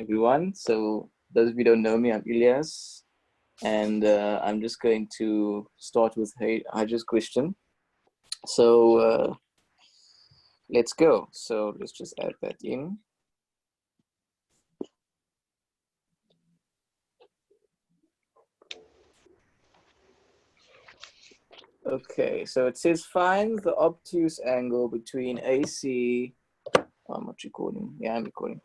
everyone. So those of you who don't know me, I'm Ilyas, and I'm just going to start with Hajar's question. So let's go. So let's just add that in. Okay, so it says find the obtuse angle between AC. Oh, I'm not recording. Yeah, I'm recording.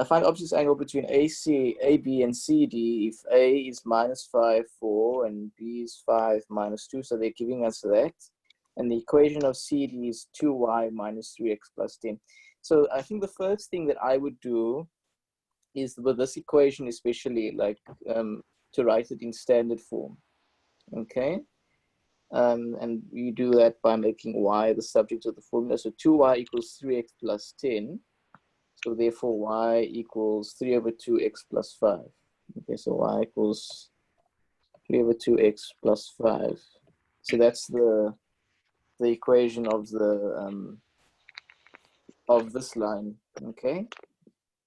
Find the obtuse angle between AB, and CD if A is -5, 4, and B is 5, -2. So they're giving us that. And the equation of CD is 2y minus 3x plus 10. So I think the first thing that I would do is with this equation, especially like to write it in standard form. Okay. And you do that by making y the subject of the formula. So 2y equals 3x plus 10. So therefore y equals 3 over 2x plus 5. Okay, so y equals 3 over 2x plus 5. So that's the equation of the of this line. Okay,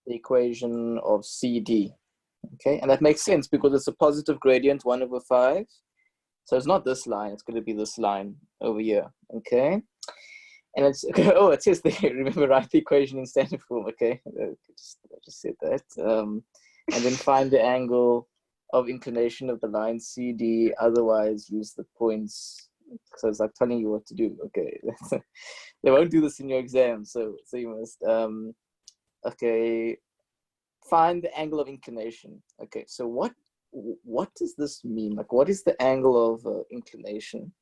the equation of CD. Okay, and that makes sense because it's a positive gradient 1 over 5. So it's not this line, it's going to be this line over here, okay? And it's, oh, it says there, remember, write the equation in standard form, okay? I just said that. And then find the angle of inclination of the line CD, otherwise use the points. So it's like telling you what to do, okay? They won't do this in your exam, so you must, okay, find the angle of inclination. Okay, so what does this mean? Like, what is the angle of inclination?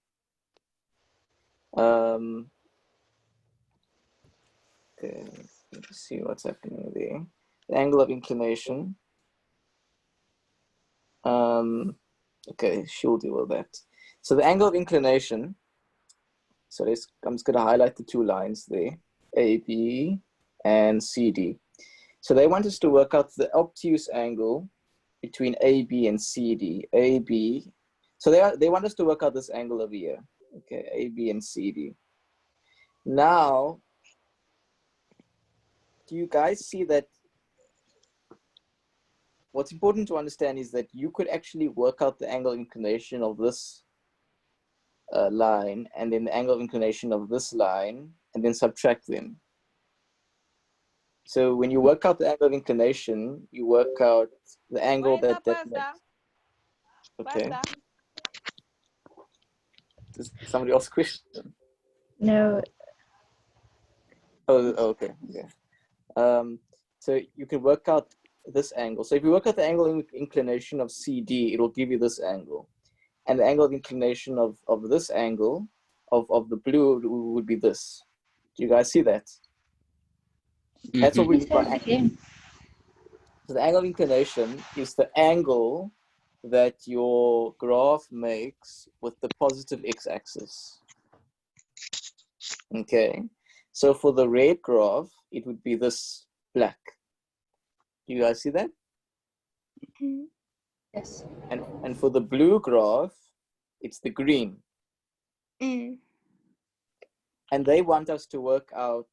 Okay, let's see what's happening there. The angle of inclination. Okay, she'll deal with that. So the angle of inclination. So I'm just going to highlight the two lines there, AB and CD. So they want us to work out the obtuse angle between AB and CD. AB, so they want us to work out this angle over here. Okay, AB and CD. Now, do you guys see that? What's important to understand is that you could actually work out the angle of inclination of this line, and then the angle of inclination of this line, and then subtract them. So when you work out the angle of inclination, you work out the angle that makes. Okay. Does somebody else question? No. Oh, okay. Yeah. So you can work out this angle. So if you work out the angle of inclination of CD, it will give you this angle. And the angle of inclination of this angle, of the blue, would be this. Do you guys see that? Mm-hmm. That's what we mean by angle. So the angle of inclination is the angle that your graph makes with the positive x-axis. Okay. So for the red graph, it would be this black. Do you guys see that? Yes. And for the blue graph, it's the green. And they want us to work out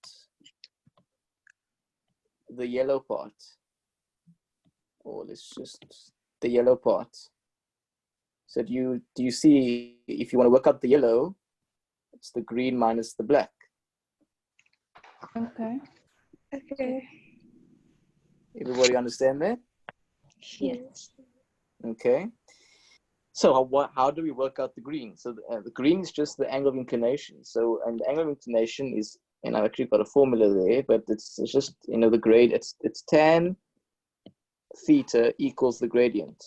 the yellow part. Or let's just the yellow part. So do you see, if you want to work out the yellow, it's the green minus the black. Okay. Okay. Everybody understand that? Yes. Okay. So how do we work out the green? So the green is just the angle of inclination. So, and the angle of inclination is, and I've actually got a formula there, but it's just, you know, the grade, it's tan theta equals the gradient.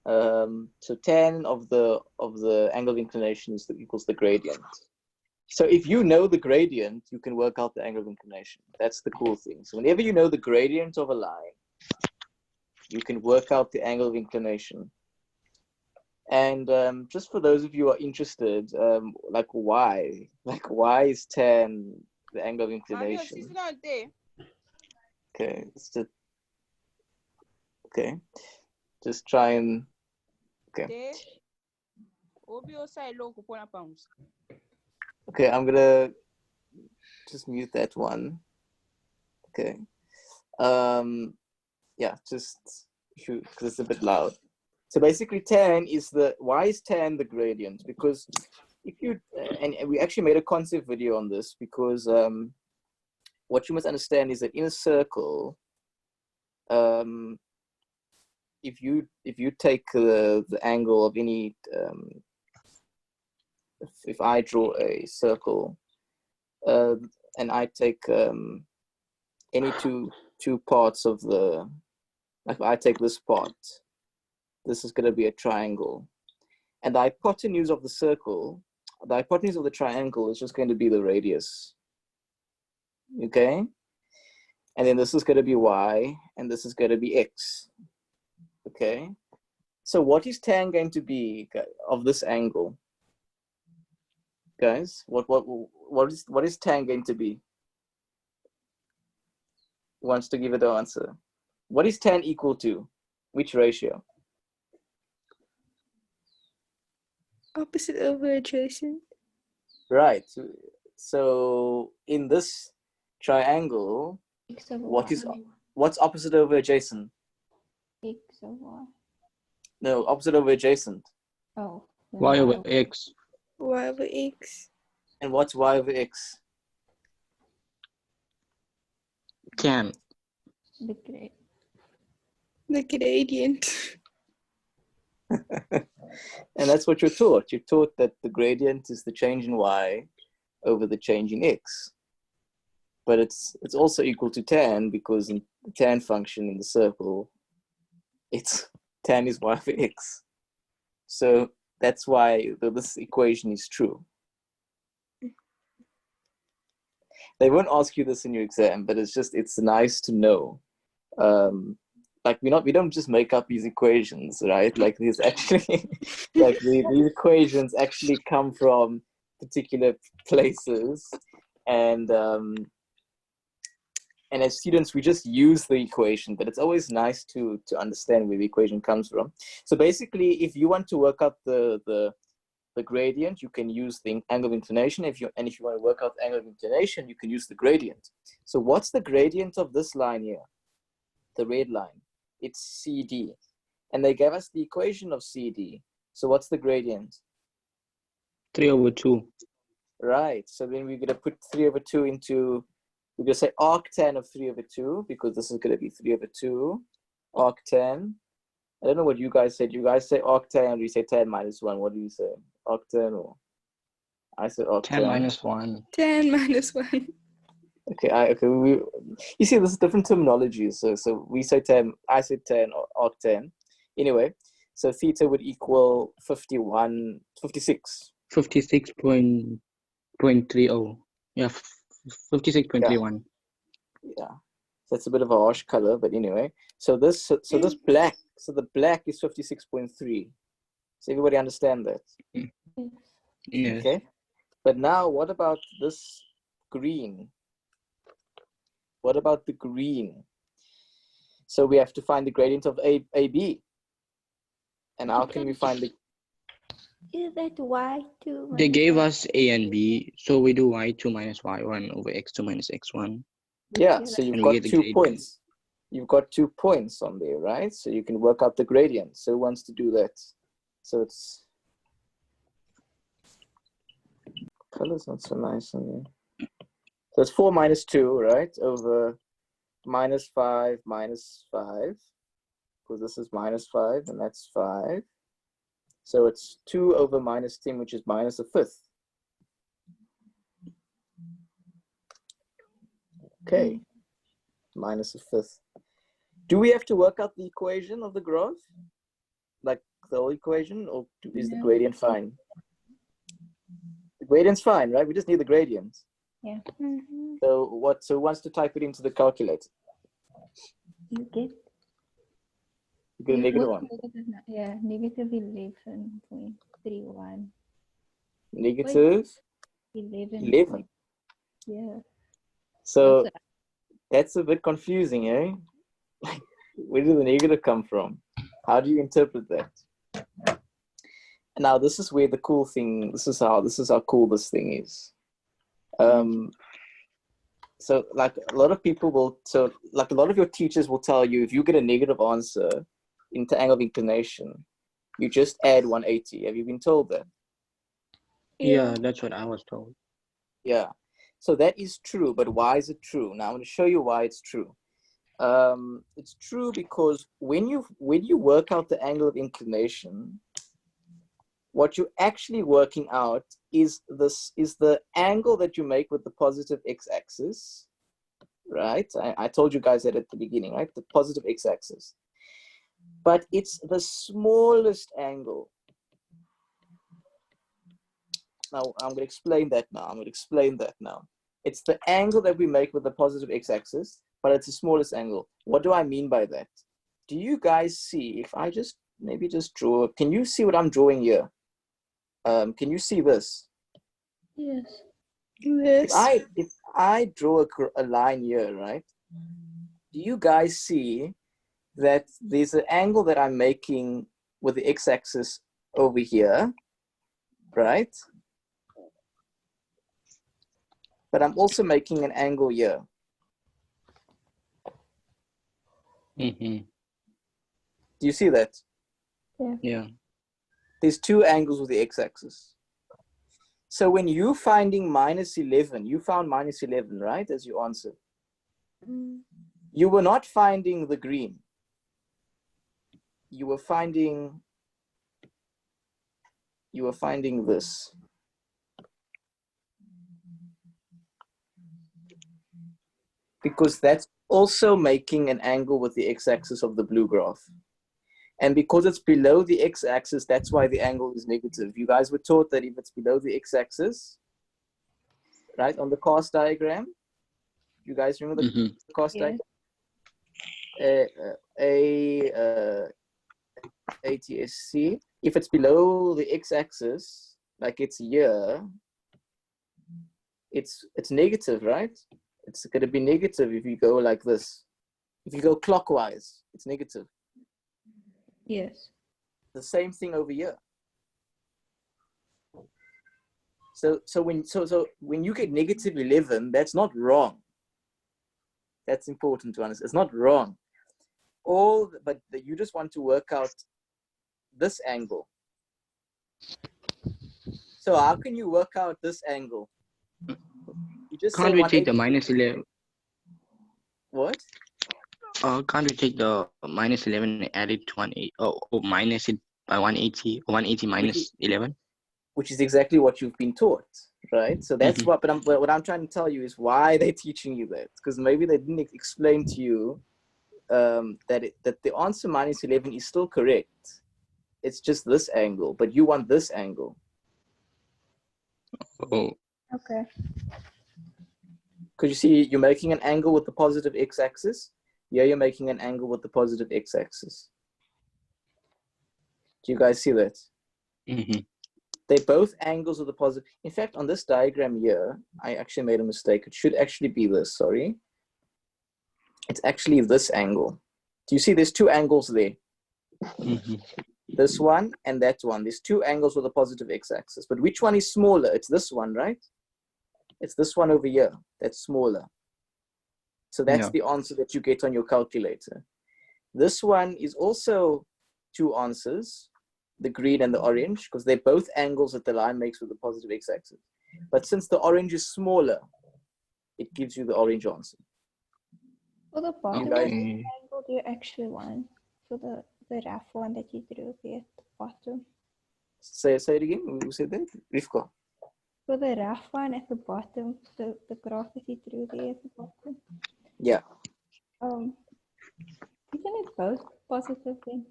So tan of the angle of inclination equals the gradient. So if you know the gradient, you can work out the angle of inclination. That's the cool thing. So whenever you know the gradient of a line, you can work out the angle of inclination. And just for those of you who are interested, like why is tan the angle of inclination? She's not there. Okay, okay, just try and okay. Okay, I'm gonna just mute that one. Okay, Yeah, just because it's a bit loud. So basically tan is why is tan the gradient? Because if you, and we actually made a concept video on this, because what you must understand is that in a circle, if you take the angle of any, if I draw a circle, and I take any two parts of the, like I take this part, this is going to be a triangle, and the hypotenuse of the circle, the hypotenuse of the triangle is just going to be the radius. Okay, and then this is going to be y, and this is going to be x. Okay, so what is tan going to be of this angle, guys? What is tan going to be? Who wants to give it the answer? What is tan equal to? Which ratio? Opposite over adjacent. Right. So in this triangle, X over what's opposite over adjacent? X over Y. No, opposite over adjacent. Oh. Y over X. Y over X. And what's y over x? Tan. The grade. The gradient. And that's what you're taught. You're taught that the gradient is the change in y over the change in x. But it's also equal to tan, because in the tan function in the circle, it's tan is y over x. So that's why this equation is true. They won't ask you this in your exam, but it's nice to know. Like we don't just make up these equations, right? Like these actually, like these equations actually come from particular places, and as students we just use the equation, but it's always nice to understand where the equation comes from. So basically, if you want to work out the gradient, you can use the angle of inclination. If you want to work out the angle of inclination, you can use the gradient. So what's the gradient of this line here? The red line. It's CD. And they gave us the equation of CD. So what's the gradient? 3 over 2. Right. So then we're going to put 3 over 2 into, we're going to say arctan of 3 over 2, because this is going to be 3 over 2. Arctan. I don't know what you guys said. You guys say arctan, or you say tan minus 1? What do you say? Arctan, or I said arctan. 10 minus 1. 10 minus 1. Okay, you see, this is different terminology. So we say 10, I say 10, or arctan. Anyway, so theta would equal 56. 56.30. Yeah, 56.31. Yeah, that's a bit of a harsh color, but anyway. So this black, so the black is 56.3. So everybody understand that? Yes. Okay. But now, what about this green? What about the green? So we have to find the gradient of AB. And how can we find the... Is that Y2? They gave us A and B, so we do Y2 minus Y1 over X2 minus X1. Yeah, so you've got 2 points. You've got 2 points on there, right? So you can work out the gradient. So who wants to do that? So it's... Color's not so nice on there. So it's 4 minus 2, right? Over minus 5 minus 5. Because this is minus 5 and that's 5. So it's 2 over minus 10, which is minus a fifth. Okay, minus a fifth. Do we have to work out the equation of the graph? Like the whole equation, or is the gradient fine? The gradient's fine, right? We just need the gradient. Yeah. So who wants to type it into the calculator? You get? You get a negative 1. Yeah, negative 11.31. Negative 11. Yeah. So that's a bit confusing, eh? Where did the negative come from? How do you interpret that? Now this is where the cool thing. This is how cool this thing is. So like a lot of people will, so like a lot of your teachers will tell you, if you get a negative answer into angle of inclination, you just add 180. Have you been told that? Yeah, that's what I was told. Yeah. So that is true, but why is it true? Now I'm going to show you why it's true. It's true because when you work out the angle of inclination, what you're actually working out is the angle that you make with the positive x-axis, right? I told you guys that at the beginning, right? The positive x-axis. But it's the smallest angle. Now I'm going to explain that now. It's the angle that we make with the positive x-axis, but it's the smallest angle. What do I mean by that? Do you guys see, if I just maybe just draw, can you see what I'm drawing here? Can you see this? Yes. Yes. If I draw a line here, right? Do you guys see that there's an angle that I'm making with the x-axis over here, right? But I'm also making an angle here. Mm-hmm. Do you see that? Yeah. There's two angles with the x-axis. So when you finding minus 11, you found minus 11, right? As your answer. You were not finding the green. You were finding this. Because that's also making an angle with the x-axis of the blue graph. And because it's below the x-axis, that's why the angle is negative. You guys were taught that if it's below the x-axis, right, on the cast diagram, you guys remember the cast diagram? ATSC, if it's below the x-axis, like it's here, it's negative, right? It's going to be negative if you go like this. If you go clockwise, it's negative. Yes. The same thing over here. So when you get negative 11, that's not wrong. That's important to understand. It's not wrong. But you just want to work out this angle. So how can you work out this angle? You just Can't say we take the 180. minus 11? What? Can't we take the minus 11 and add it to 180? Or minus it by 180? 180 minus 11? Which is exactly what you've been taught, right? So that's what. But what I'm trying to tell you is why they're teaching you that, because maybe they didn't explain to you that the answer minus 11 is still correct. It's just this angle, but you want this angle. Oh. Okay. Because you see, you're making an angle with the positive x-axis. Here you're making an angle with the positive x-axis. Do you guys see that? They're both angles of the positive. In fact, on this diagram here, I actually made a mistake. It should actually be this, sorry. It's actually this angle. Do you see there's two angles there? This one and that one. There's two angles with a positive x-axis. But which one is smaller? It's this one, right? It's this one over here. That's smaller. So that's the answer that you get on your calculator. This one is also two answers, the green and the orange, because they're both angles that the line makes with the positive x-axis. But since the orange is smaller, it gives you the orange answer. For the bottom Okay. of the angle, do you actually want? For the rough one that you drew there at the bottom. Say it again. Who said that? Rivka. For the rough one at the bottom, the graph that you drew there at the bottom. Yeah. Isn't it both positive then?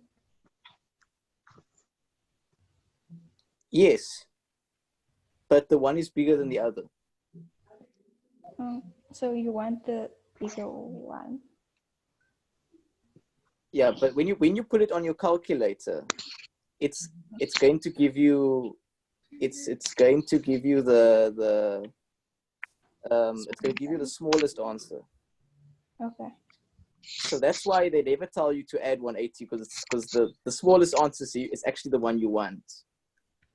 Yes. But the one is bigger than the other. So you want the bigger one? Yeah, but when you put it on your calculator, it's going to give you it's going to give you the smallest answer. Okay. So that's why they never tell you to add 180, because the smallest answer is actually the one you want.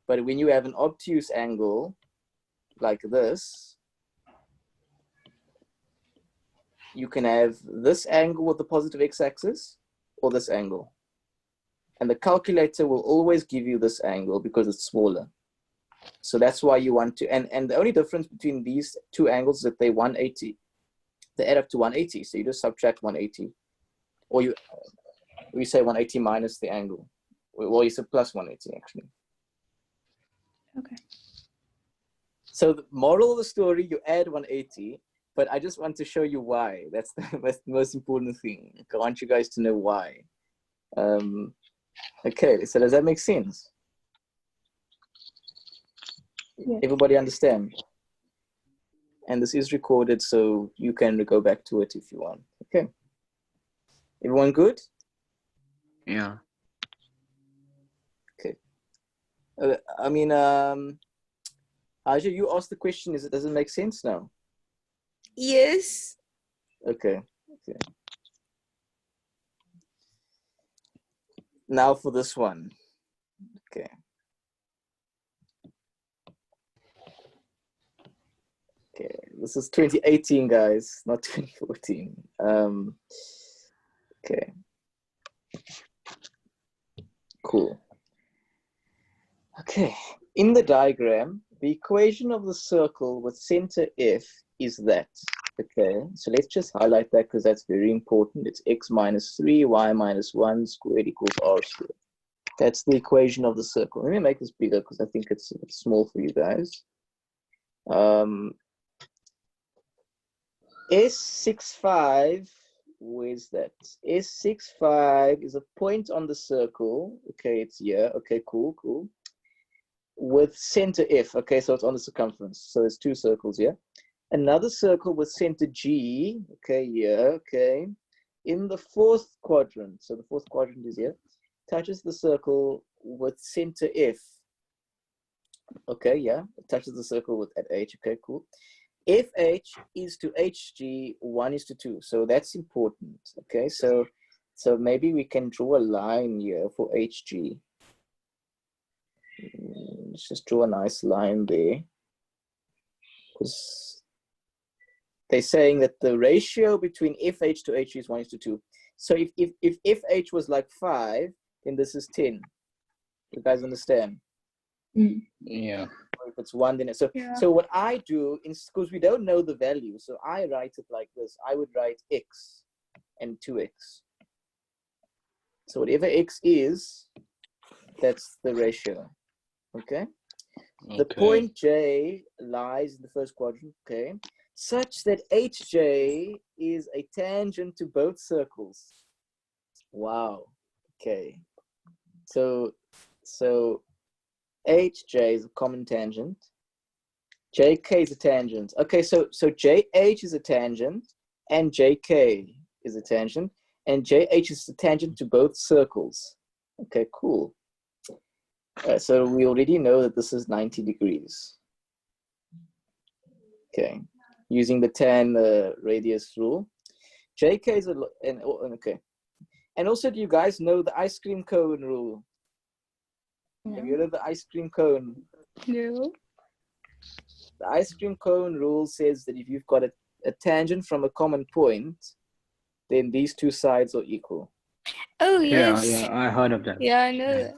But when you have an obtuse angle like this, you can have this angle with the positive x-axis or this angle. And the calculator will always give you this angle because it's smaller. So that's why you want to, and the only difference between these two angles is that they're 180. They add up to 180. So you just subtract 180. Or we say 180 minus the angle. Well, you say plus 180 actually. Okay. So the moral of the story, you add 180, but I just want to show you why. That's the most important thing. I want you guys to know why. Okay, so does that make sense? Yes. Everybody understand? And this is recorded, so you can go back to it if you want. Okay. Everyone good? Yeah. Okay. I mean, Aja, you asked the question, does it make sense now? Yes. Okay. Okay. Now for this one. Okay. Okay, this is 2018, guys, not 2014. Okay. Cool. Okay. In the diagram, the equation of the circle with center F is that. Okay, so let's just highlight that because that's very important. It's x minus 3, y minus 1 squared equals r squared. That's the equation of the circle. Let me make this bigger because I think it's small for you guys. S65, where's that? S65 is a point on the circle. Okay, it's here. Okay, cool, cool. With center F. Okay, so it's on the circumference. So there's two circles here. Another circle with center G. Okay, here. Okay. In the fourth quadrant. So the fourth quadrant is here. Touches the circle with center F. Okay, yeah. It touches the circle with at H. Okay, cool. FH is to HG 1:2. So that's important. Okay, so maybe we can draw a line here for HG. Let's just draw a nice line there. Because they're saying that the ratio between FH to HG is 1:2. So if FH was like 5, then this is 10. You guys understand? Yeah. If it's 1, then so what I do is, because we don't know the value, so I write it like this. I would write x and 2x. So whatever x is, that's the ratio. Okay. The point J lies in the first quadrant. Okay, such that HJ is a tangent to both circles. Wow. Okay. So HJ is a common tangent. JK is a tangent. Okay, so JH is a tangent, and JK is a tangent, and JH is a tangent to both circles. Okay, cool. So we already know that this is 90 degrees. Okay, using the tan radius rule. JK is okay. And also, do you guys know the ice cream cone rule? No. Have you heard of the ice cream cone? No. The ice cream cone rule says that if you've got a tangent from a common point, then these two sides are equal. Oh, Yeah, yes. yeah, I heard of that. Yeah, I know that.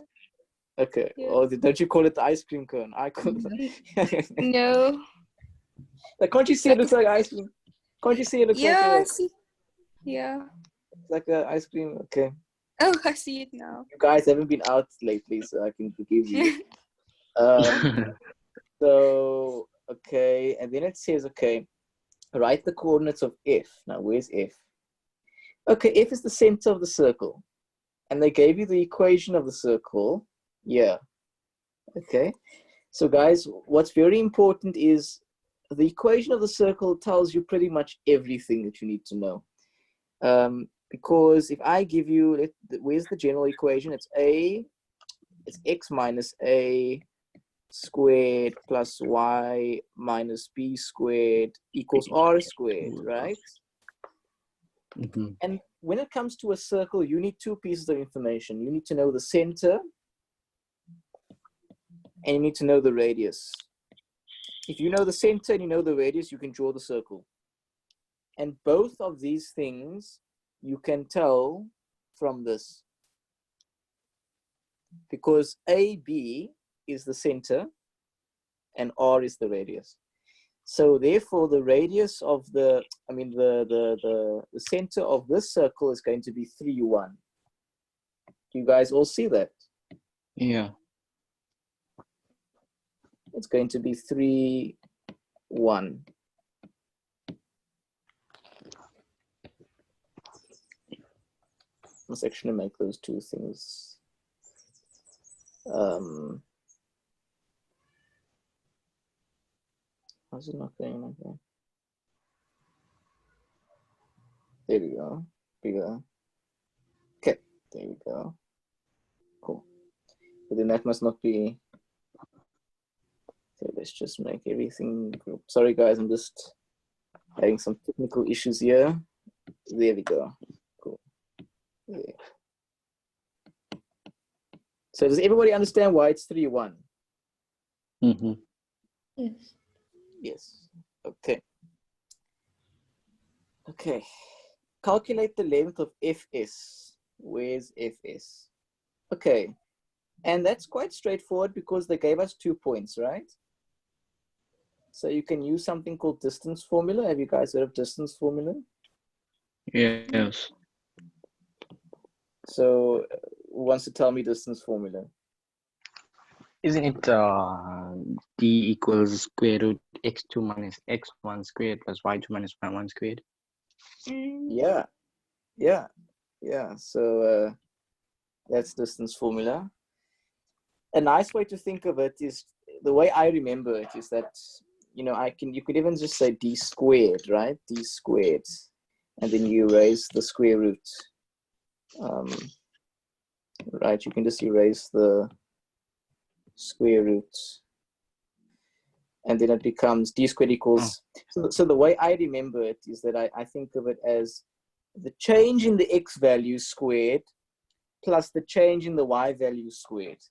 Okay. Yeah. Or don't you call it the ice cream cone? I call it. No. Like, can't you see it looks like ice cream? Can't you see it looks Yeah, I like see. Yeah. a ice cream? Okay. Oh, I see it now. You guys haven't been out lately, so I can forgive you. So, okay, and then it says, okay, write the coordinates of F. Now, where's F? Okay, F is the center of the circle. And they gave you the equation of the circle. Yeah. Okay. So, guys, what's very important is the equation of the circle tells you pretty much everything that you need to know. Because if I give you, where's the general equation? It's x minus a squared plus y minus b squared equals r squared, right? Mhm. And when it comes to a circle, you need two pieces of information. You need to know the center and you need to know the radius. If you know the center and you know the radius, you can draw the circle. And both of these things you can tell from this, because AB is the center and R is the radius. So therefore the radius of the center of this circle is going to be 3, 1. Do you guys all see that? Yeah. It's going to be 3, 1. Let's actually make those two things. How's it not going like that? There we go. Bigger. Okay, there we go. Cool. But then that must not be. Okay, let's just make everything group. Sorry guys, I'm just having some technical issues here. There we go. Cool. There. So does everybody understand why it's 3, 1? Mm-hmm. Yes. Yes. Okay. Okay. Calculate the length of FS. Where's FS? Okay. And that's quite straightforward because they gave us 2 points, right? So you can use something called distance formula. Have you guys heard of distance formula? Yes. So who wants to tell me distance formula? Isn't it d equals square root x2 minus x1 squared plus y2 minus y1 squared? Yeah. So that's distance formula. A nice way to think of it is, the way I remember it is that, you could even just say d squared, right? D squared, and then you erase the square root. Right, you can just erase the square root, and then it becomes d squared equals. So the way I remember it is that I think of it as the change in the x value squared plus the change in the y value squared.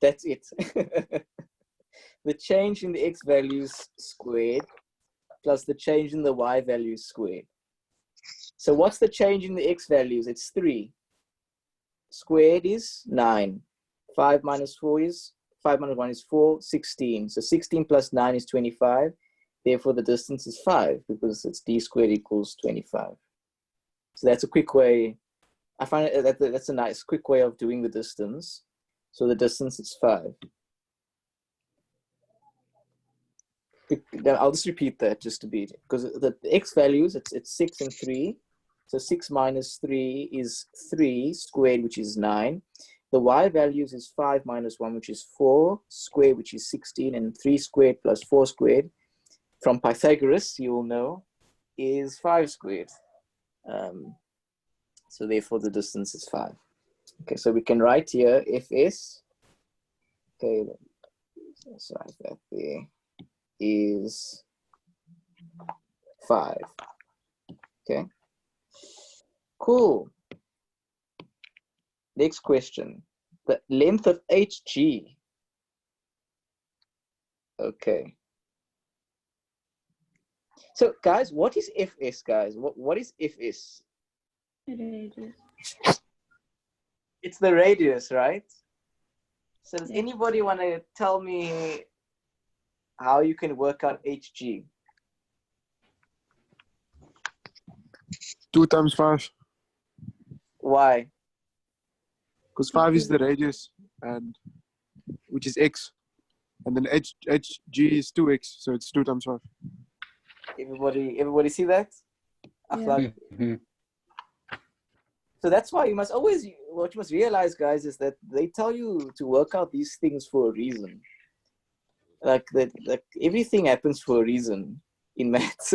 That's it. The change in the x values squared plus the change in the y values squared. So what's the change in the x values? It's 3. Squared is 9. 5 minus 1 is 4, 16. So 16 plus 9 is 25. Therefore, the distance is 5 because it's d squared equals 25. So that's a quick way. I find that's a nice quick way of doing the distance. So the distance is 5. I'll just repeat that just to beat it, because the x values, it's 6 and 3. So 6 minus 3 is 3 squared, which is 9. The y values is 5 minus 1, which is 4 squared, which is 16, and 3 squared plus 4 squared, from Pythagoras, you will know, is 5 squared. So therefore the distance is 5. Okay, so we can write here Fs. Okay, let's write that there. Is 5. Okay, cool. Next question. The length of HG. Okay. So guys, what is Fs, guys? What is Fs? Radius. It's the radius, right? So does Yeah. anybody want to tell me how you can work out Hg? 2 times 5, Why? because 5 is the radius, and which is x, and then hg is 2x, so it's 2 times 5. Everybody see that? Yeah. Mhm. So that's why what you must realize, guys, is that they tell you to work out these things for a reason. Like everything happens for a reason in maths.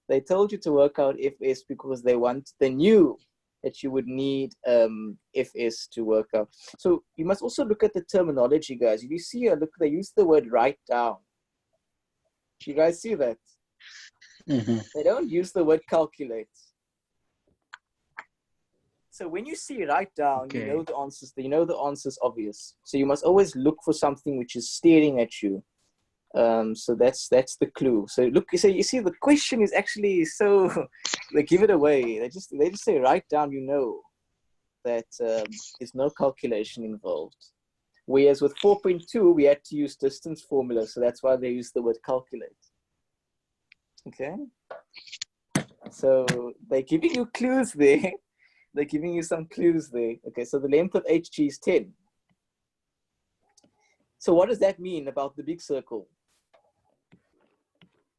They told you to work out Fs because they knew that you would need Fs to work out. So you must also look at the terminology, guys. If you see here, look, they use the word write down. Do you guys see that? Mhm. They don't use the word calculate. So when you see write down, Okay. you know the answers. You know the answer's obvious. So you must always look for something which is staring at you. So that's the clue. So look, so you see the question is actually so they give it away. They just say write down, you know, that there's no calculation involved. Whereas with 4.2 we had to use distance formula, so that's why they use the word calculate. Okay. So they're giving you clues there. They're giving you some clues there. Okay, so the length of HG is 10. So what does that mean about the big circle?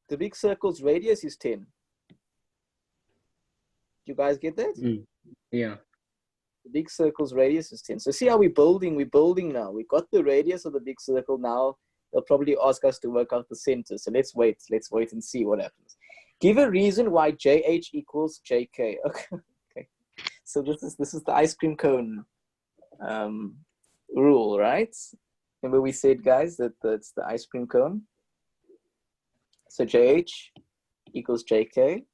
The big circle's radius is 10. Do you guys get that? Yeah. The big circle's radius is 10. So see how we're building now. We got the radius of the big circle. Now they'll probably ask us to work out the center. So let's wait and see what happens. Give a reason why JH equals JK. Okay. So this is the ice cream cone rule, right? Remember we said, guys, that that's the ice cream cone. So JH equals JK.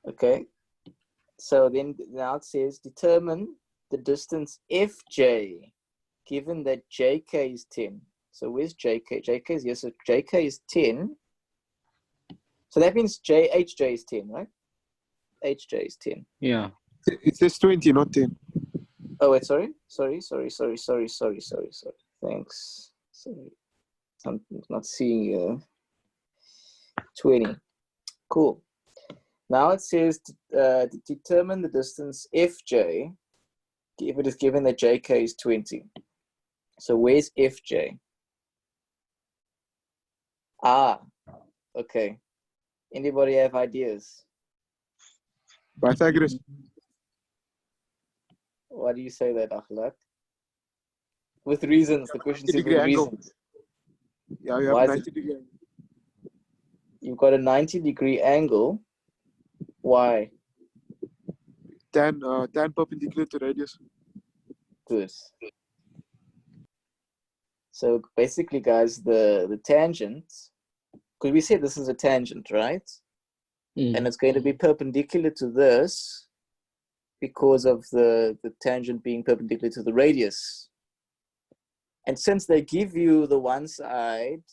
Okay. So then now it says determine the distance FJ, given that JK is 10. So where's JK? JK is here. So JK is 10. So that means HJ is 10, right? HJ is 10. Yeah. It says 20, not 10. Oh, wait, sorry. Thanks. Sorry. I'm not seeing 20. Cool. Now it says determine the distance FJ if it is given that JK is 20. So where's FJ? Ah, okay. Anybody have ideas? Pythagoras. Why do you say that, Akhlaq? With reasons. The question says with 90-degree angle. reasons. Yeah, you have Why a is it? 90-degree angle. You've got a 90-degree angle. Why? Tan perpendicular to radius. Good. So basically, guys, the tangent, because we said this is a tangent, right? And it's going to be perpendicular to this because of the tangent being perpendicular to the radius. And since they give you the one side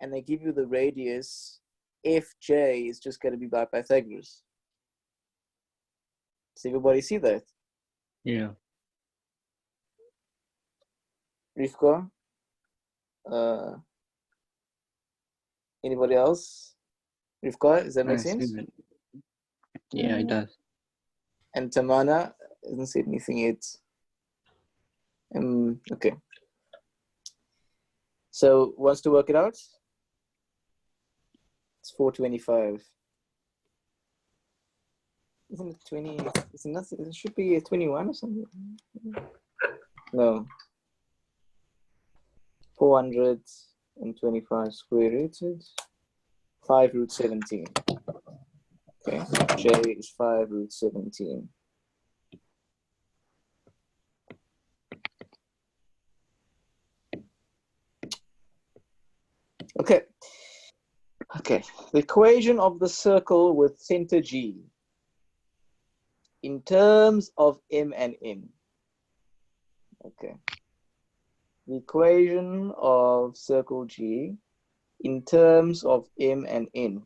and they give you the radius, FJ is just going to be by Pythagoras. Does everybody see that? Yeah. Rivka? Anybody else? Rivka, does that make sense? Yeah, it does. And Tamana hasn't said anything yet. Okay. So wants to work it out? It's 425. Isn't it 20? It's nothing. It should be a 21 or something. No. 425 square rooted. 5 root 17. Okay. J is 5 root 17. Okay. Okay. The equation of the circle with center G in terms of M and N. Okay. The equation of circle G in terms of M and N.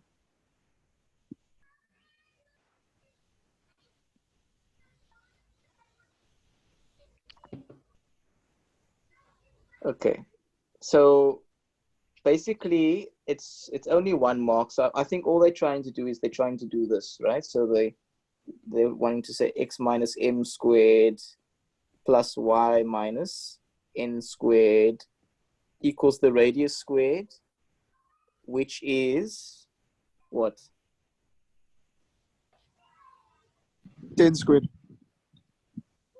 Okay. So basically it's only one mark. So I think all they're trying to do is they're trying to do this, right? So they're wanting to say x minus m squared plus y minus n squared equals the radius squared, which is what? 10 squared.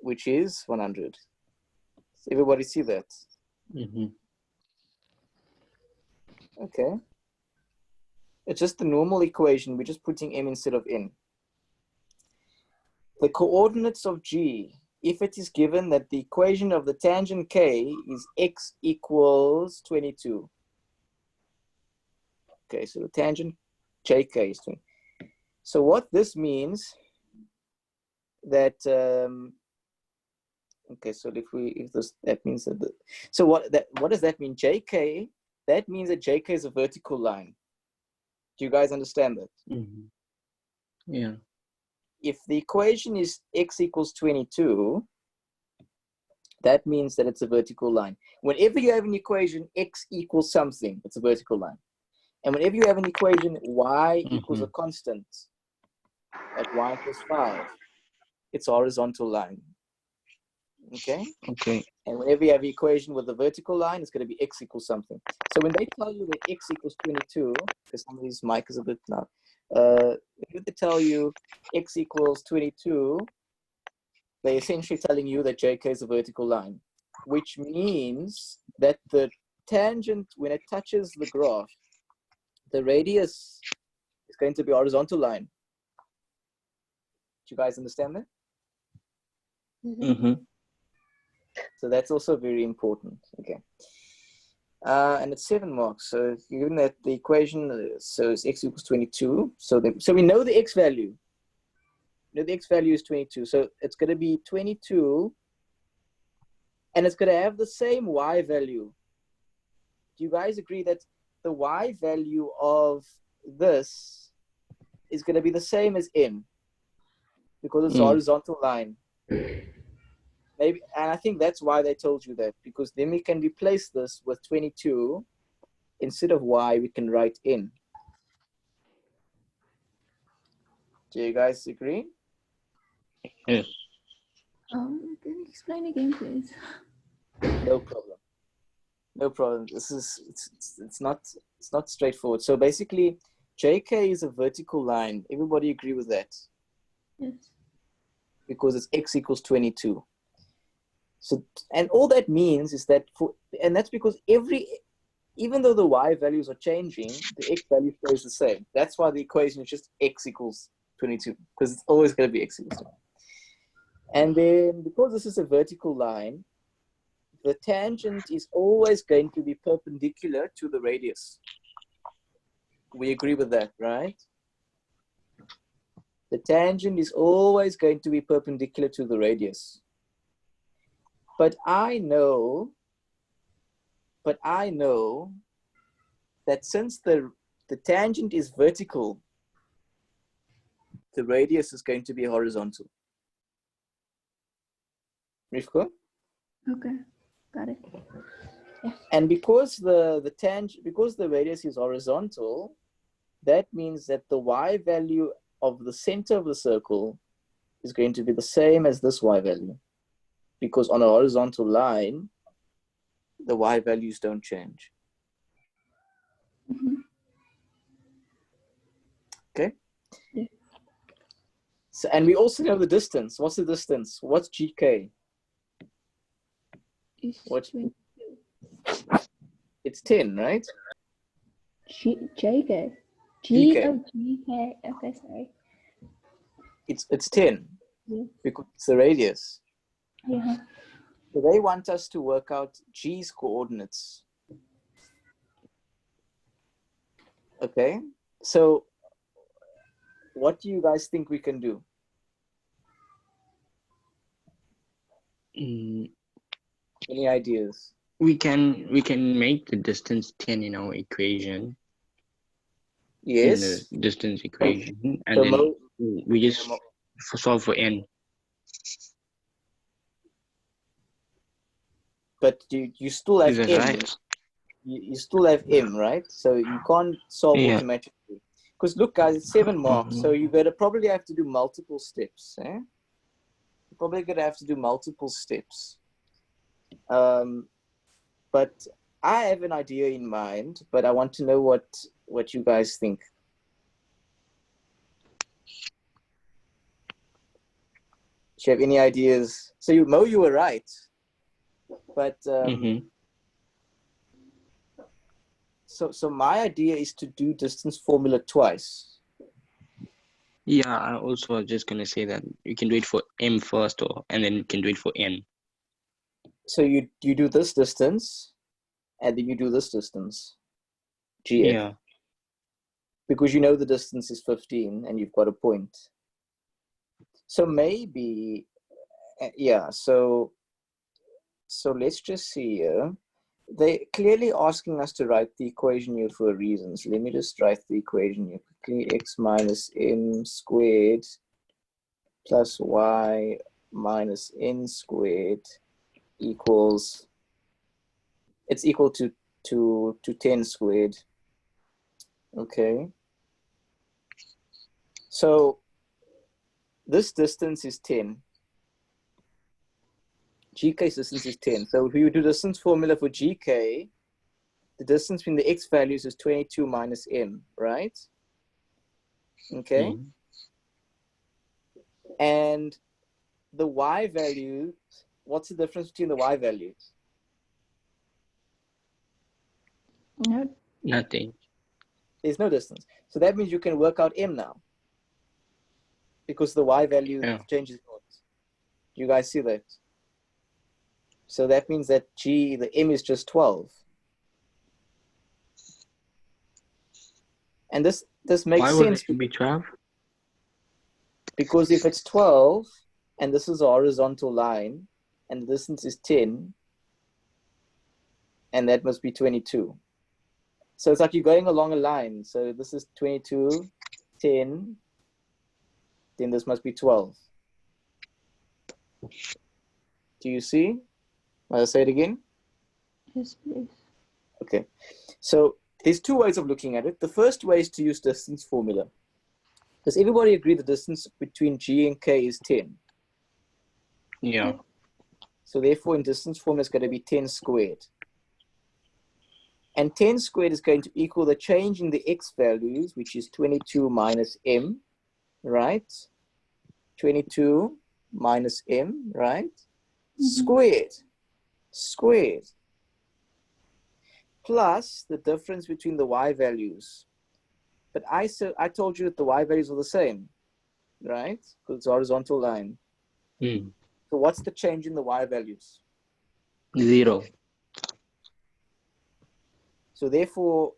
Which is 100. Does everybody see that? Okay. It's just the normal equation. We're just putting m instead of n. The coordinates of G, if it is given that the equation of the tangent K is x equals 22. Okay, so the tangent JK is 20. So what this means that Okay, so if this, that means that so what does that mean? JK, that means that JK is a vertical line. Do you guys understand that? Yeah. If the equation is x equals 22, that means that it's a vertical line. Whenever you have an equation x equals something, it's a vertical line. And whenever you have an equation y equals a constant, like y equals 5, it's a horizontal line. Okay? Okay. And whenever you have an equation with a vertical line, it's going to be x equals something. So when they tell you that x equals 22, because some of these mic is a bit loud, if they tell you x equals 22, they're essentially telling you that JK is a vertical line, which means that the tangent, when it touches the graph, the radius is going to be a horizontal line. Do you guys understand that? Mm-hmm. So that's also very important. Okay. And it's 7 marks. So given that the equation, so it's x equals 22. So we know the x value. You know, the x value is 22. So it's going to be 22. And it's going to have the same y value. Do you guys agree that the y value of this is going to be the same as n? Because it's a horizontal line. Maybe, and I think that's why they told you that, because then we can replace this with 22. Instead of y, we can write n. Do you guys agree? Yes. Can you explain again, please? No problem. No problem. This is it's not straightforward. So basically, JK is a vertical line. Everybody agree with that? Yes. Because it's x equals 22. So, and all that means is that and that's because even though the y values are changing, the x value stays the same. That's why the equation is just x equals 22, because it's always going to be x equals 22. And then because this is a vertical line, the tangent is always going to be perpendicular to the radius. We agree with that, right? The tangent is always going to be perpendicular to the radius. But I know that since the tangent is vertical, the radius is going to be horizontal. Rivka? Okay, got it. Yeah. And because the radius is horizontal, that means that the y value of the center of the circle is going to be the same as this y value. Because on a horizontal line, the y values don't change. Okay? Yeah. So, and we also know the distance. What's the distance? What's GK? What's, it's 10, right? JK. GK. Oh, GK. Okay, sorry. It's 10 Yeah. because it's the radius. Yeah. So they want us to work out G's coordinates. Okay, so what do you guys think we can do? Any ideas? We can make the distance 10 in our equation. Yes. In the distance equation, and So then we just solve for n. But you still have Is that m. right? You still have m, right? So you can't solve automatically. Because look, guys, it's 7 marks. So you're going to probably have to do multiple steps. Eh? You're probably going to have to do multiple steps. But I have an idea in mind, but I want to know what you guys think. Do you have any ideas? So Mo, you were right. But so my idea is to do distance formula twice. Yeah, I also was just gonna say that you can do it for m first, and then you can do it for n. So you do this distance, and then you do this distance, GF. Yeah. Because you know the distance is 15, and you've got a point. So maybe, yeah. So So let's just see here. They're clearly asking us to write the equation here for a reason. So let me just write the equation here quickly. X minus m squared plus y minus n squared equals, it's equal to 10 squared. Okay. So this distance is 10. GK's distance is 10. So if we do distance formula for GK, the distance between the x values is 22 minus m, right? Okay. Mhm. And the y value, what's the difference between the y values? No, Nothing. There's no distance. So that means you can work out m now, because the y value Yeah. changes. Do you guys see that? So that means that the m is just 12. And this makes Why would sense it be 12? because if it's 12 and this is a horizontal line and the distance is 10, and that must be 22. So it's like you're going along a line. So this is 22, 10, then this must be 12. Do you see? I'll say it again. yes, please. Okay. So there's two ways of looking at it. The first way is to use distance formula. Does everybody agree the distance between G and K is 10? Yeah. So therefore in distance formula it's going to be 10 squared. And 10 squared is going to equal the change in the x values, which is 22 minus m, right? 22 minus m, right? Squared. Plus the difference between the y values. But I told you that the y values are the same, right? Because it's a horizontal line. Mm. So what's the change in the y values? 0. So therefore,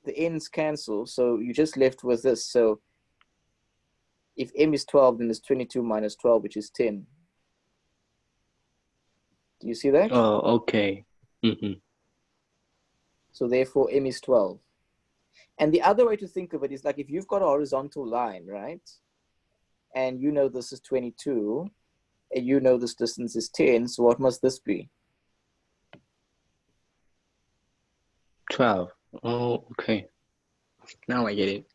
the ends cancel. So you just left with this. So if m is 12, then it's 22 minus 12, which is 10. Do you see that? Oh, okay. Mm-hmm. So therefore, m is 12. And the other way to think of it is like if you've got a horizontal line, right? And you know this is 22, and you know this distance is 10. So what must this be? 12. Oh, okay. Now I get it.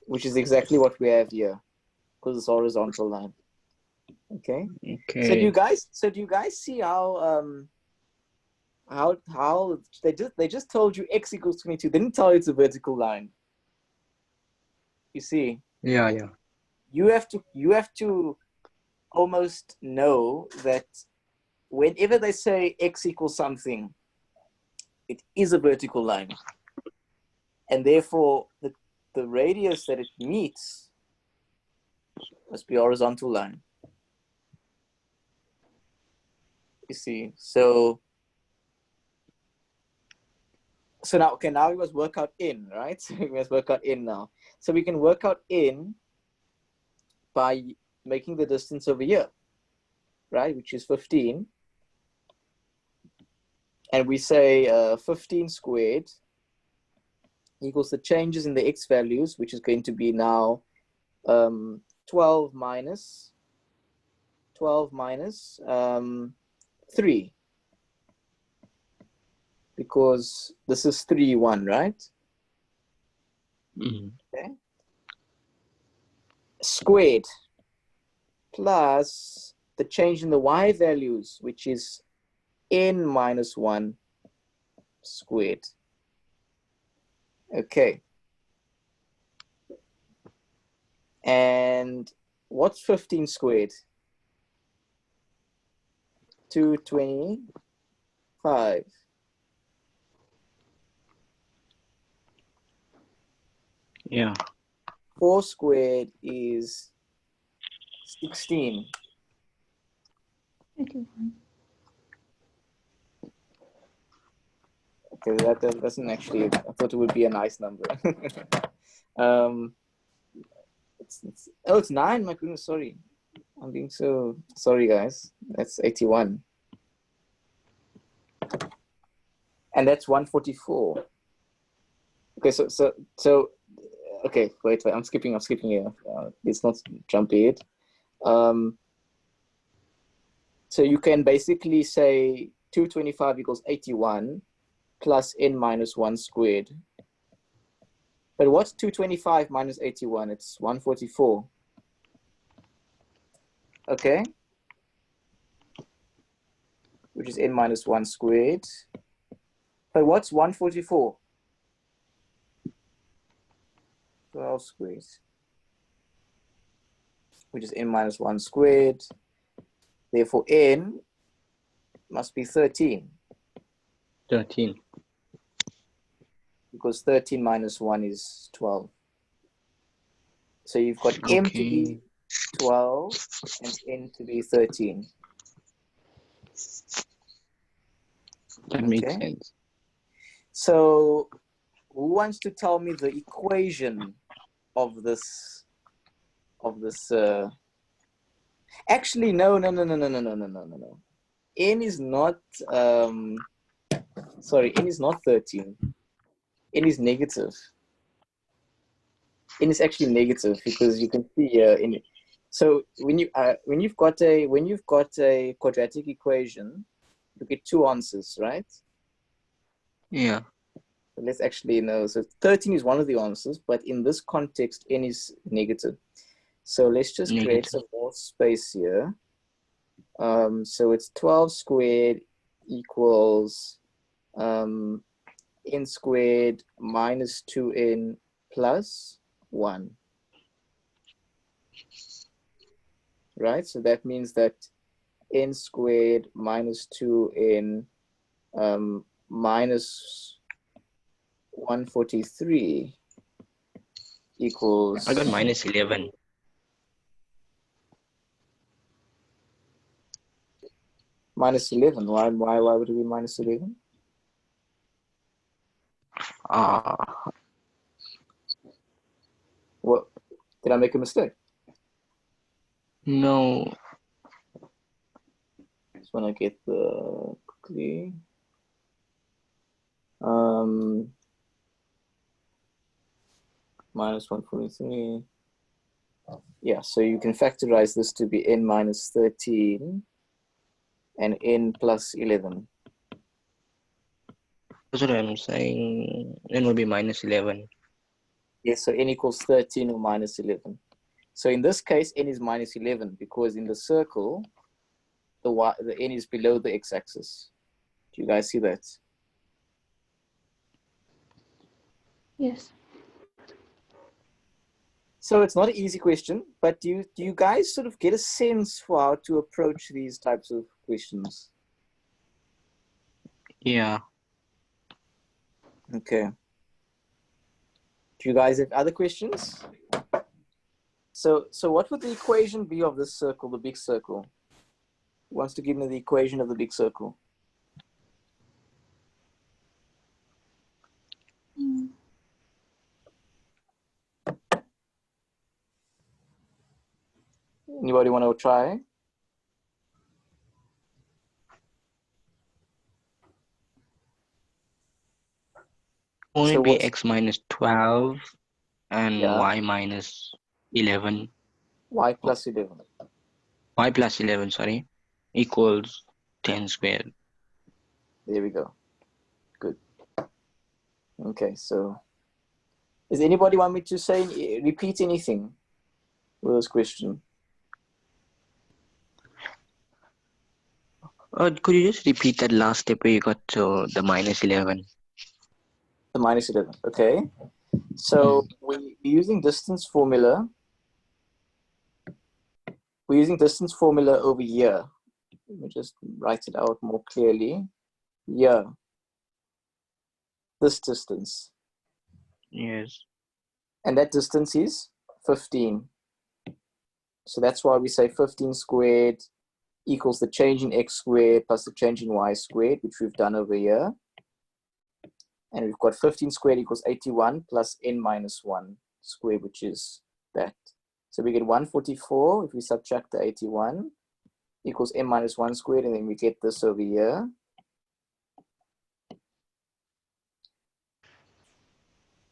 Which is exactly what we have here, because it's horizontal line. Okay. Okay. So do you guys see how they just told you x equals 22? They didn't tell you it's a vertical line. You see, Yeah, yeah. you have to almost know that whenever they say x equals something, it is a vertical line, and therefore the radius that it meets must be a horizontal line. You see, so now, okay, now we must work out n, right? So we must work out n now. So we can work out n by making the distance over here, right? Which is 15. And we say 15 squared equals the changes in the x values, which is going to be now 12 minus 3. Because this is 3, 1, right? Mm-hmm. Okay. Squared plus the change in the y values, which is n minus 1 squared. Okay. And what's 15 squared? 225. Yeah. 4 squared is 16. 81. Okay, that doesn't actually, I thought it would be a nice number. It's 9, my goodness, sorry. I'm being so sorry, guys. That's 81. And that's 144. Okay, so okay, wait, I'm skipping here. Let's not jump ahead. So you can basically say 225 equals 81 plus n minus 1 squared. But what's 225 minus 81? It's 144. Okay. Which is n minus 1 squared. But what's 144? 12 squared. Which is n minus 1 squared. Therefore, n must be 13. 13. Because 13 minus 1 is 12. So you've got m to be 12 and n to be 13. That makes sense. So who wants to tell me the equation of this actually no. N is not sorry, n is not 13. N is negative. N is actually negative because you can see here in it. So when you've got a quadratic equation, you get two answers, right? Yeah. So let's actually know. So 13 is one of the answers, but in this context, n is negative. So let's just create some more space here. So it's 12 squared equals n squared minus 2n plus 1. Right? So that means that n squared minus 2n minus 143 equals... I got minus 11. Minus 11. Why would it be minus 11? What? Did I make a mistake? No. Just want to get the quickly. Minus 143. Yeah, so you can factorize this to be n minus 13 and n plus 11. That's what I'm saying. N will be minus 11. Yes, so n equals 13 or minus 11. So in this case, n is minus 11 because in the circle, the n is below the x-axis. Do you guys see that? Yes. So it's not an easy question, but do you guys sort of get a sense for how to approach these types of questions? Yeah. Okay. Do you guys have other questions? So what would the equation be of this circle, the big circle? Who wants to give me the equation of the big circle? Anybody want to try? Only So be what's... x minus 12 and Yeah. y minus 11. Y plus 11. Y plus 11, sorry, equals 10 squared. There we go. Good. Okay, so does anybody want me to say, repeat anything with this question? Could you just repeat that last step where you got to the minus 11? The minus 11, okay. So we're using distance formula. We're using distance formula over here. Let me just write it out more clearly. Here. This distance. Yes. And that distance is 15. So that's why we say 15 squared equals the change in x squared plus the change in y squared, which we've done over here. And we've got 15 squared equals 81 plus n minus 1 squared, which is that. So we get 144 if we subtract the 81 equals n minus 1 squared, and then we get this over here.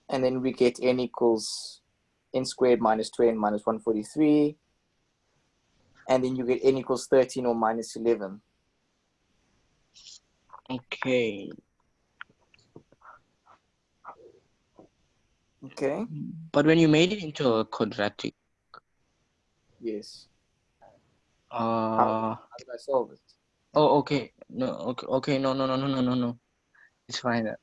And then we get n equals n squared minus 2n minus 143. And then you get n equals 13 or minus 11. Okay. Okay. But when you made it into a quadratic, Yes. uh, How did I solve it? oh, okay. No, okay. No. It's fine.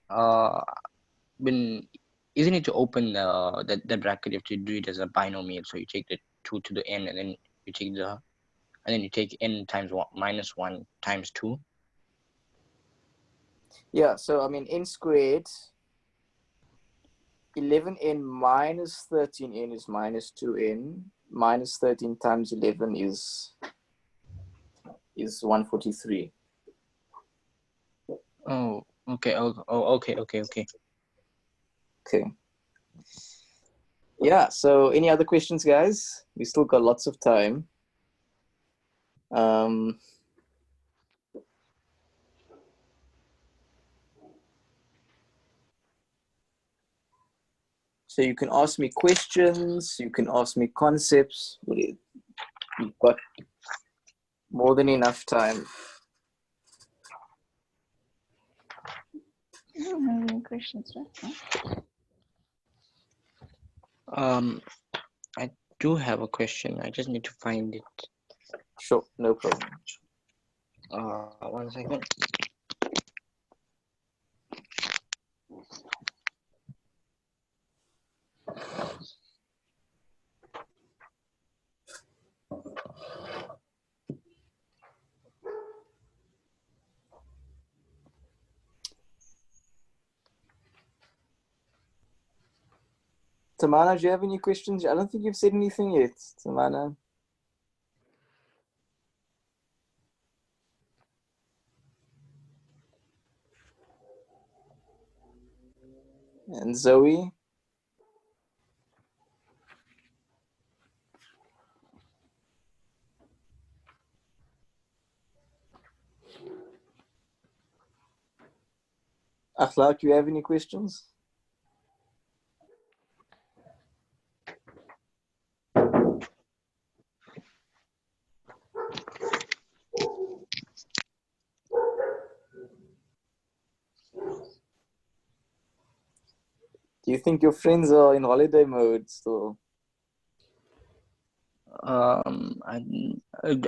When isn't it to open the bracket, you have to do it as a binomial. So you take the 2 to the n, and then you take you take n times 1 minus 1 times 2. Yeah, so I mean n squared, 11n minus 13n is minus 2n. Minus 13 times 11 is 143. Oh, okay. Okay. Okay. Yeah, so any other questions, guys? We still got lots of time. So you can ask me questions, you can ask me concepts. We've got more than enough time. I don't have any questions right now. I do have a question. I just need to find it. Sure, no problem. 1 second. Tamana, do you have any questions? I don't think you've said anything yet, Tamana. And Zoe? Akhlaq, do you have any questions? Do you think your friends are in holiday mode still? Do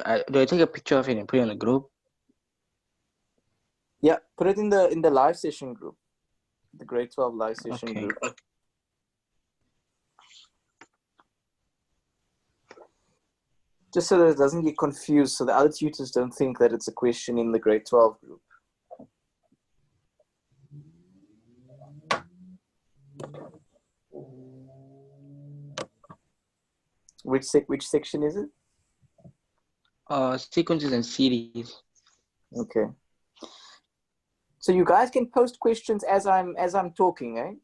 I take a picture of it and put it in the group? Yeah, put it in the live session group, the grade 12 live session Okay. group. Just so that it doesn't get confused, so the other tutors don't think that it's a question in the grade 12 group. Which section is it? Sequences and series. Okay. So you guys can post questions as I'm talking, eh?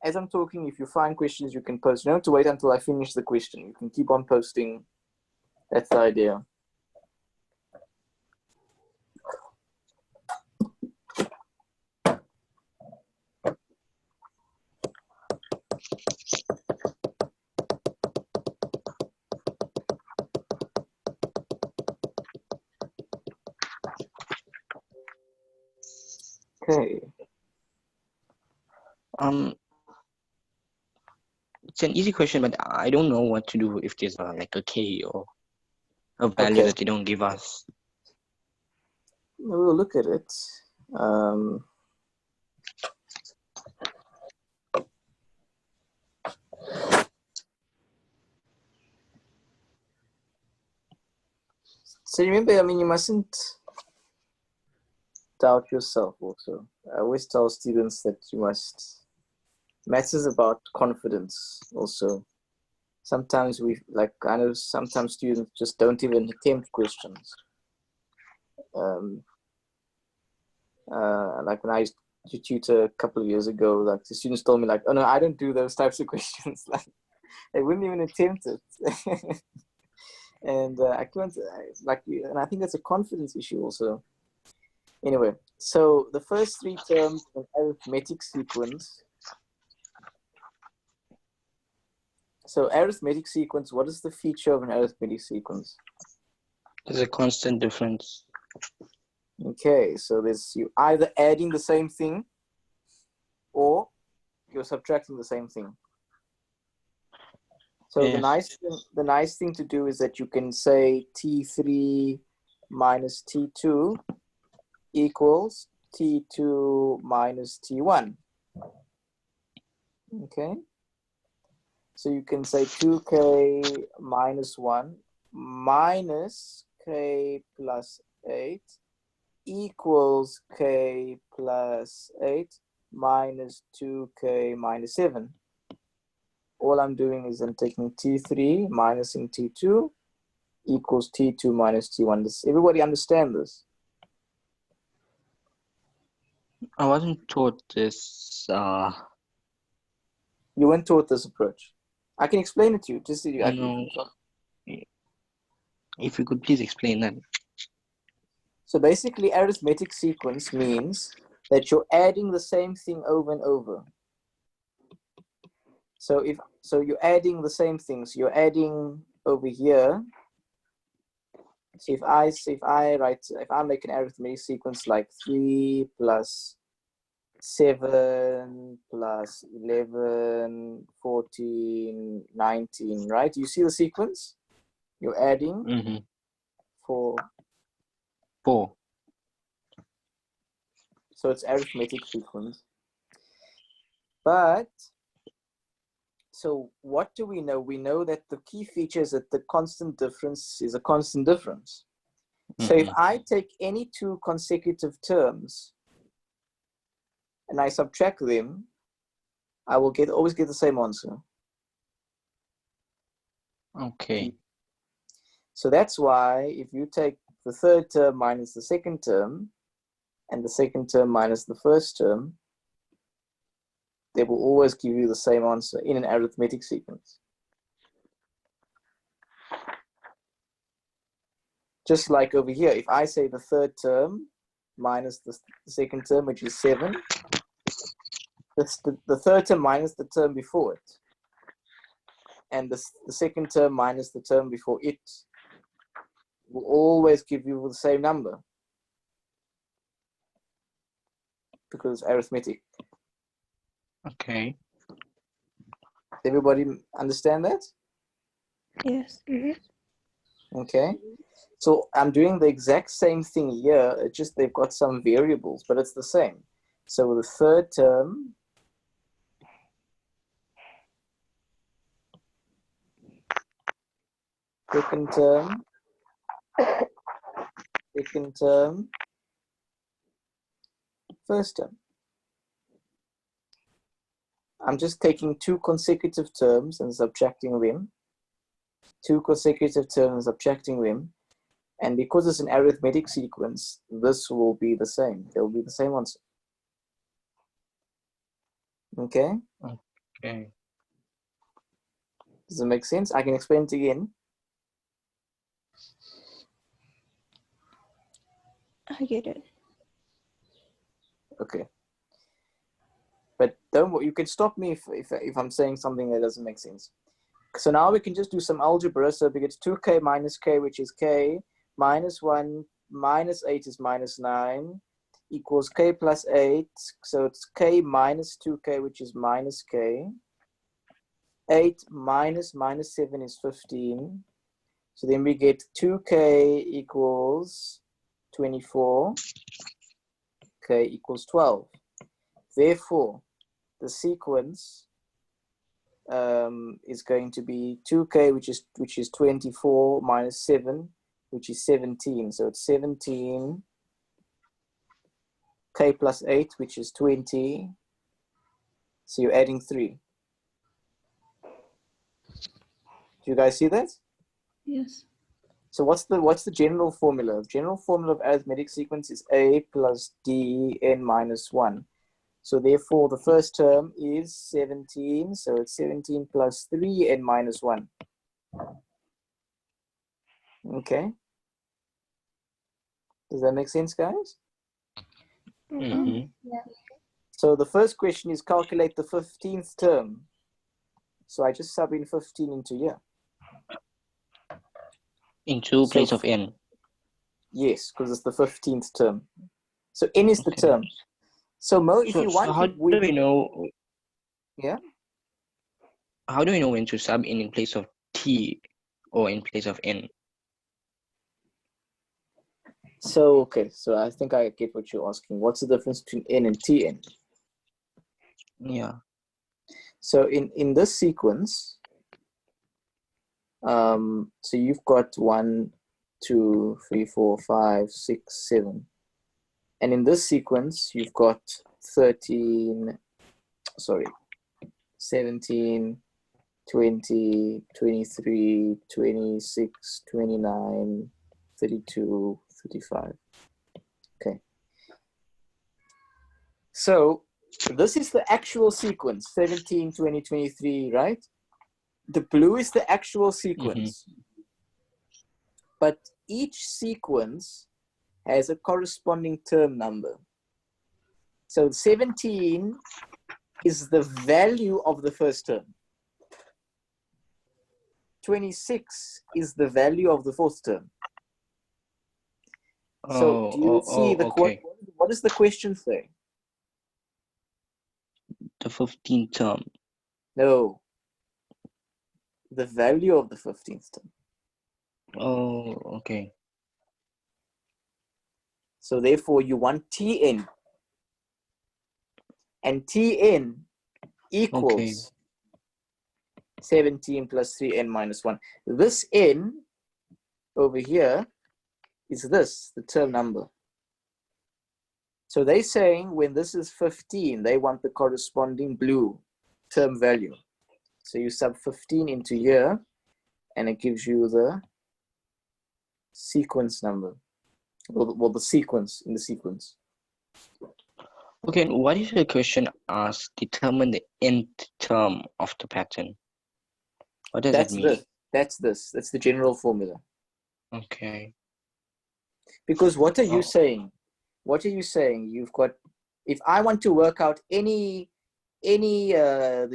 As I'm talking, if you find questions, you can post. You don't have to wait until I finish the question. You can keep on posting. That's the idea. Okay. It's an easy question, but I don't know what to do if there's like a k or a value Okay. that they don't give us. We'll look at it. So remember, I mean, you mustn't doubt yourself also. I always tell students that you must, maths is about confidence also. Sometimes I know sometimes students just don't even attempt questions. Like when I used to tutor a couple of years ago, like the students told me like, oh no, I don't do those types of questions. Like they wouldn't even attempt it. And I can't, and I think that's a confidence issue also. Anyway, so the first three terms of arithmetic sequence So arithmetic sequence, what is the feature of an arithmetic sequence? There's a constant difference. Okay, so there's you either adding the same thing or you're subtracting the same thing. So Yes. the nice thing to do is that you can say T3 minus T2 equals T2 minus T1. Okay. So you can say 2k minus 1 minus k plus 8 equals k plus 8 minus 2k minus 7. All I'm doing is I'm taking T3 minusing T2 equals T2 minus T1. Does everybody understand this? I wasn't taught this. You weren't taught this approach. I can explain it to you. Just so you, No. If you could please explain that. So basically, arithmetic sequence means that you're adding the same thing over and over. So you're adding the same things, you're adding over here. So if I make an arithmetic sequence like 3 plus 7 plus 11, 14, 19, right? You see the sequence? You're adding Mm-hmm. 4. 4. So it's arithmetic sequence. But, so what do we know? We know that the key feature is that the constant difference is a constant difference. So if I take any two consecutive terms and I subtract them, I will always get the same answer. Okay. So that's why if you take the third term minus the second term and the second term minus the first term, they will always give you the same answer in an arithmetic sequence. Just like over here, if I say the third term minus the second term, which is 7, the third term minus the term before it, and the second term minus the term before it, will always give you the same number because it's arithmetic. Okay. Everybody understand that? Yes. Okay. So I'm doing the exact same thing here. It's just they've got some variables, but it's the same. So the third term second term, first term. I'm just taking two consecutive terms and subtracting them. Two consecutive terms and subtracting them. And because it's an arithmetic sequence, this will be the same. There will be the same answer. Okay? Okay. Does it make sense? I can explain it again. I get it. Okay. But don't worry, you can stop me if I'm saying something that doesn't make sense. So now we can just do some algebra. So we get 2k minus k, which is k, minus 1 minus 8 is minus 9, equals k plus 8. So it's k minus 2k, which is minus k. 8 minus 7 is 15. So then we get 2k equals 24. K equals 12. Therefore, the sequence is going to be 2k, which is 24 minus 7, which is 17. So it's 17 k plus 8, which is 20. So you're adding 3. Do you guys see that? Yes. So what's the general formula? The general formula of arithmetic sequence is a plus d n minus 1. So therefore, the first term is 17. So it's 17 plus 3 n minus 1. Okay. Does that make sense, guys? Mm-hmm. Yeah. So the first question is calculate the 15th term. So I just sub in 15 into here. Into So- place of n. Yes, because it's the 15th term. So n is the Okay. term. So Mo, if So, you so want, how do we know? Yeah. How do we know when to sub in place of t or in place of n? So okay, so I think I get what you're asking. What's the difference between n and tn? Yeah. So in this sequence, so you've got 1, 2, 3, 4, 5, 6, 7, and in this sequence you've got 13, sorry, 17, 20, 23, 26, 29, 32, 35. Okay. So this is the actual sequence, 17, 20, 23, right? The blue is the actual sequence. But each sequence has a corresponding term number. So 17 is the value of the first term. 26 is the value of the fourth term. So do you see the okay. what does the question say? The 15th term. No. The value of the 15th term. Oh, okay. So therefore you want Tn. And Tn equals 17 plus 3n minus 1. This n over here is this, the term number. So they're saying when this is 15, they want the corresponding blue term value. So you sub 15 into here, and it gives you the sequence number. Well, the sequence in the sequence. Okay, and what if the question asks determine the nth term of the pattern? What does That's it mean? That's the general formula. Okay. Because what are you Oh. saying? What are you saying? You've got, if I want to work out the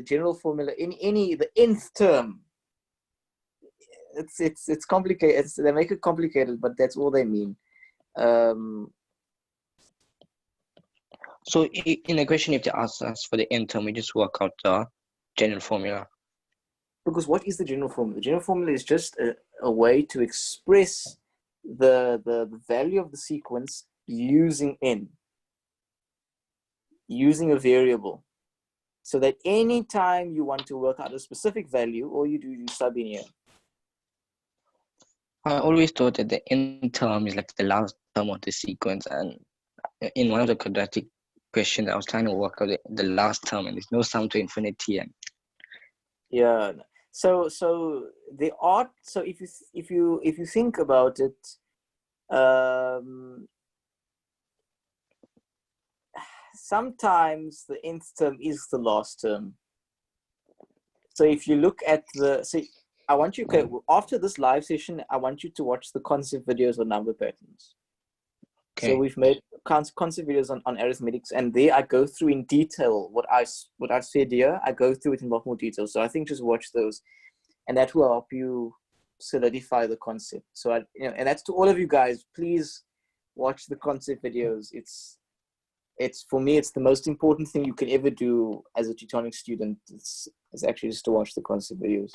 general formula in the nth term, it's complicated. They make it complicated, but that's all they mean. So in the question, if they ask us for the nth term, we just work out the general formula. Because what is the general formula? The general formula is just a way to express the value of the sequence using n, using a variable. So that anytime you want to work out a specific value, all you do is you sub in here. I always thought that the nth term is like the last term of the sequence, and in one of the quadratic questions, I was trying to work out the last term, and there's no sum to infinity. And Yeah. So they ought. So if you think about it, sometimes the nth term is the last term. So if you look at I want you, after this live session, I want you to watch the concept videos on number patterns. okay. So we've made concept videos on arithmetics, and there I go through in detail what I said here. I go through it in a lot more detail. So I think just watch those, and that will help you solidify the concept. So and that's to all of you guys. Please watch the concept videos. It's for me, it's the most important thing you can ever do as a Tutonic student. It's actually just to watch the concept videos.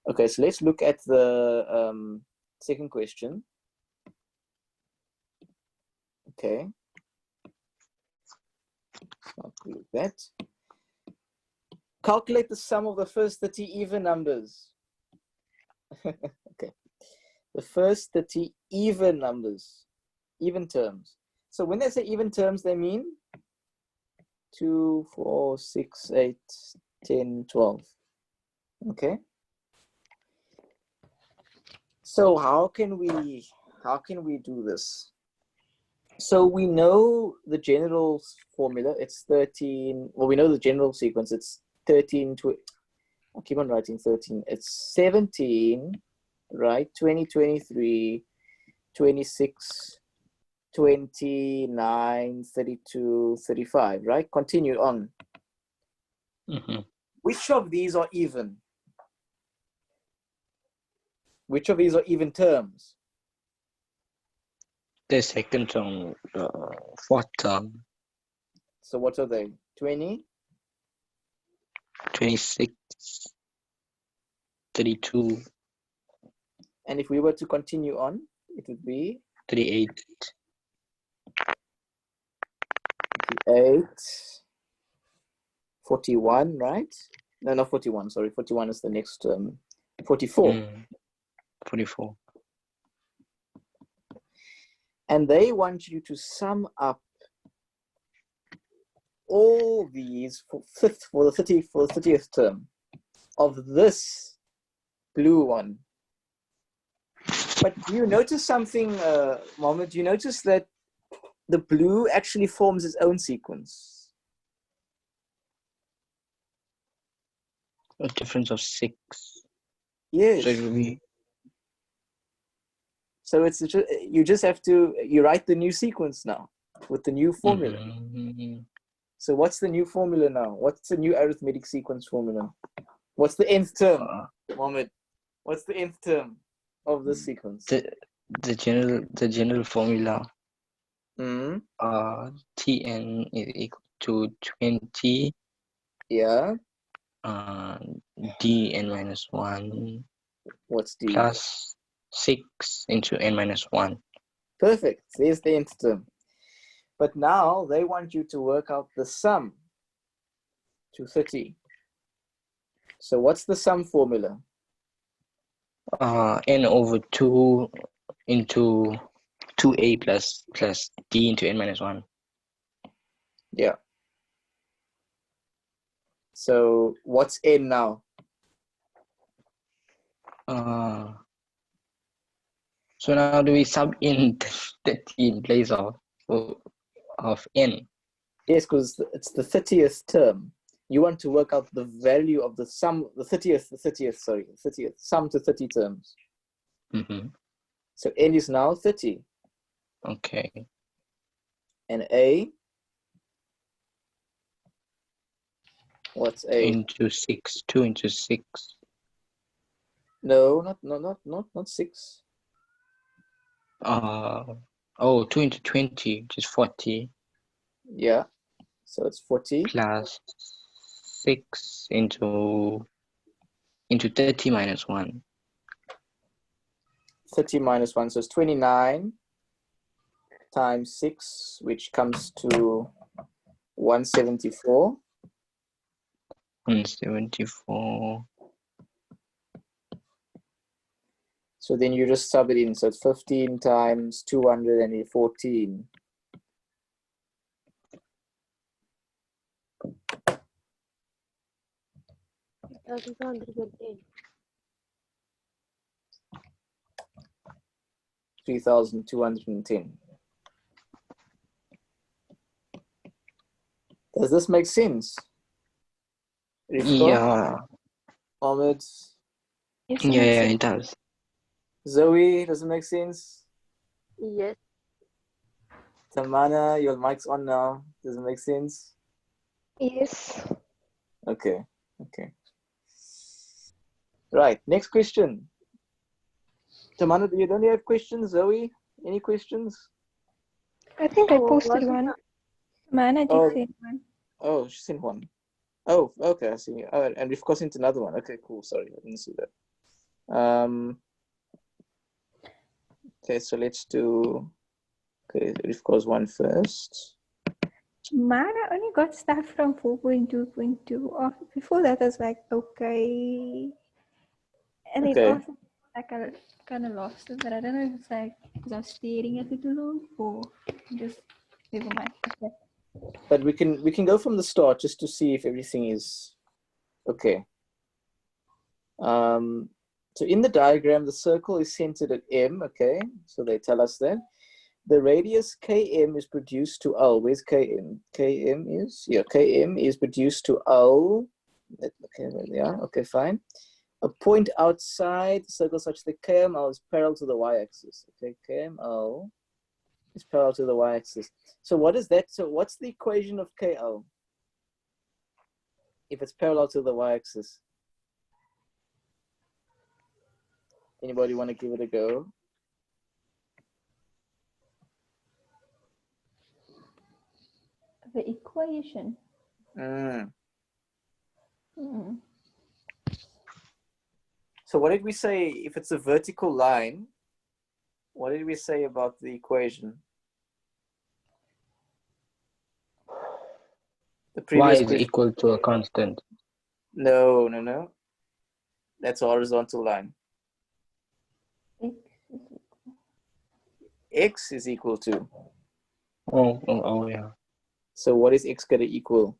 Okay, so let's look at the second question. Okay. Calculate that. Calculate the sum of the first 30 even numbers. Okay. The first 30 even numbers, even terms. So when they say even terms, they mean 2, 4, 6, 8, 10, 12. Okay. So how can we do this? So we know the general formula. It's 13. Well, we know the general sequence. It's 13 to. I'll keep on writing 13. It's 17, right? 20, 23, 26, 29, 32, 35, right? Continue on. Which of these are even? Which of these are even terms? The second term, fourth term, So what are they? 20? 26, 32, And if we were to continue on, it would be 38, 8, 41, right? No, not 41, sorry. 41 is the next 44. 44. And they want you to sum up all these for the 30th term of this blue one. But do you notice something, Mohammed? Do you notice that the blue actually forms its own sequence? A difference of 6. Yes. So it will be So it's you just have to write the new sequence now with the new formula. So what's the new formula now? What's the new arithmetic sequence formula? What's the nth term, Mohammed? What's the nth term of this sequence? the general formula. Mm-hmm. Tn is equal to 20. Yeah. Dn minus 1 What's d? plus 6 into n minus 1. Perfect. There's the nth term. But now they want you to work out the sum to 30. So what's the sum formula? N over 2 into 2a plus d into n minus 1. Yeah. So what's n now? So now do we sub in 30 in place of n? Yes, because it's the 30th term. You want to work out the value of the sum, the 30th sum to 30 terms. Mm-hmm. So n is now 30. Okay. And a, what's a? Into 6, 2 into 6. No, not 6. 2 into 20, which is 40. Yeah, so it's 40. Plus 6 into 30 minus 1. 30 minus 1, so it's 29 times 6, which comes to 174. 174. So then you just sub it in. So it's 15 times 214. $3,210. Does this make sense? Rifka? Yeah. Ahmed? Yes, Yeah, it does. Zoe, does it make sense? Yes. Tamana, your mic's on now. Does it make sense? Yes. Okay. Right, next question. Tamana, don't you have questions? Zoe, any questions? I think I Oh, posted was it one. Mana did Oh. say one. Oh, she sent one. Oh, okay, I see. Oh, and we've got into another one. Okay, cool. Sorry, I didn't see that. Okay, so let's do. Okay, we've got one first. Mana only got stuff from 4.2.2. Before that, I was like, okay. And Okay. it also, like, I kind of lost it, but I don't know if it's like because I'm staring at it too long or just never mind. Okay. But we can go from the start just to see if everything is okay. So in the diagram, the circle is centered at M. Okay, so they tell us that the radius Km is produced to L. Where's Km? Km is produced to L. Okay, there they are. Okay, fine. A point outside the circle such that KML is parallel to the y-axis. Okay, KML is parallel to the y-axis. So what is that? So what's the equation of KL? if it's parallel to the y-axis? Anybody want to give it a go? The equation. Mm. Hmm. So what did we say if it's a vertical line? What did we say about the equation? The Y previous is question. equal to a constant. No, no, no. That's a horizontal line. X is X is equal to. Oh, yeah. So what is X going to equal?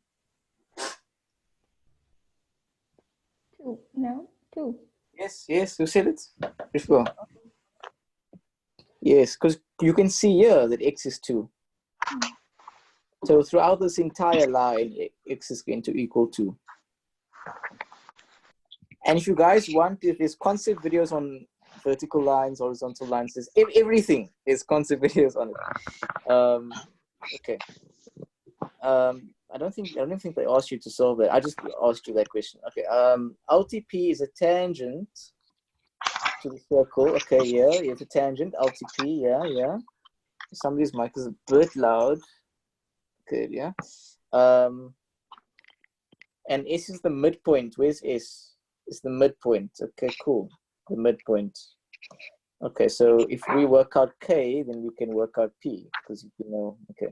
2. No, 2. Yes, yes. Who said it? Before. Yes, because you can see here that X is 2. So throughout this entire line, X is going to equal 2. And if you guys want, if there's concept videos on vertical lines, horizontal lines, there's everything. There's concept videos on it. Okay. I don't think they asked you to solve that. I just asked you that question. Okay. LTP is a tangent to the circle. Okay, yeah, it's a tangent. LTP, yeah. Somebody's mic is a bit loud. Good, yeah. And S is the midpoint. Where's S? It's the midpoint. Okay, cool. The midpoint. Okay, so if we work out K, then we can work out P, because you know, okay.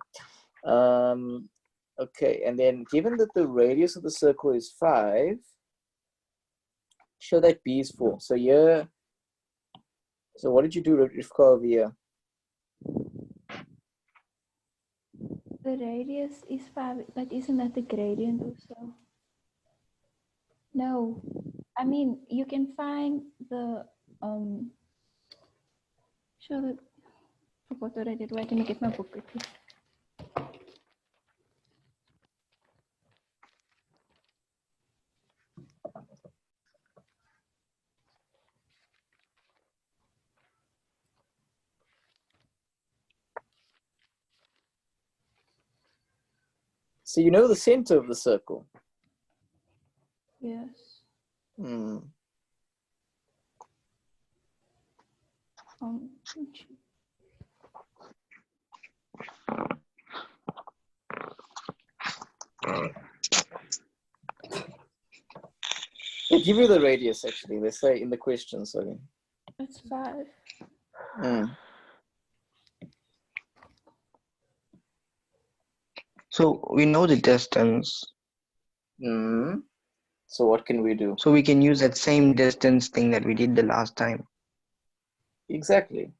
Okay, and then given that the radius of the circle is 5, show that B is 4. So here, so what did you do, Rivka, over here? The radius is 5, but isn't that the gradient also? No. I mean, you can find the, show the, forgot what I did. Wait, let me get my book quickly. So you know the center of the circle. Yes. Hmm. They give you the radius, actually. They say in the question, sorry. It's 5. Mm. So we know the distance. Mm. So what can we do? So we can use that same distance thing that we did the last time. Exactly.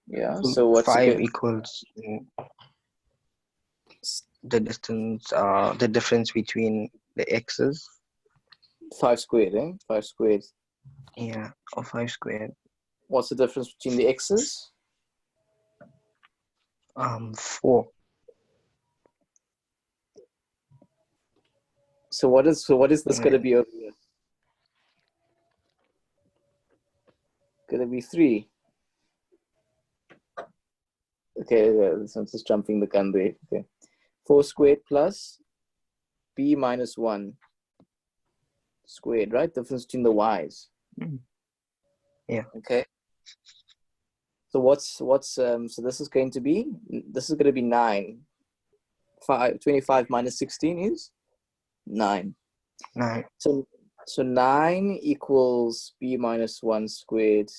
Yeah. So So what's 5 good? equals the distance, the difference between the x's. 5 squared, eh? 5 squared. Yeah, or 5 squared. What's the difference between the x's? 4. So what is this going to be over here? Going to be 3. Okay, this one's just jumping the gun there. Okay. 4 squared plus b minus 1 squared, right? Difference between the y's. Yeah. Okay. So what's so this is going to be 9. 25 minus 16 is 9. 9. So 9 equals b minus 1 squared.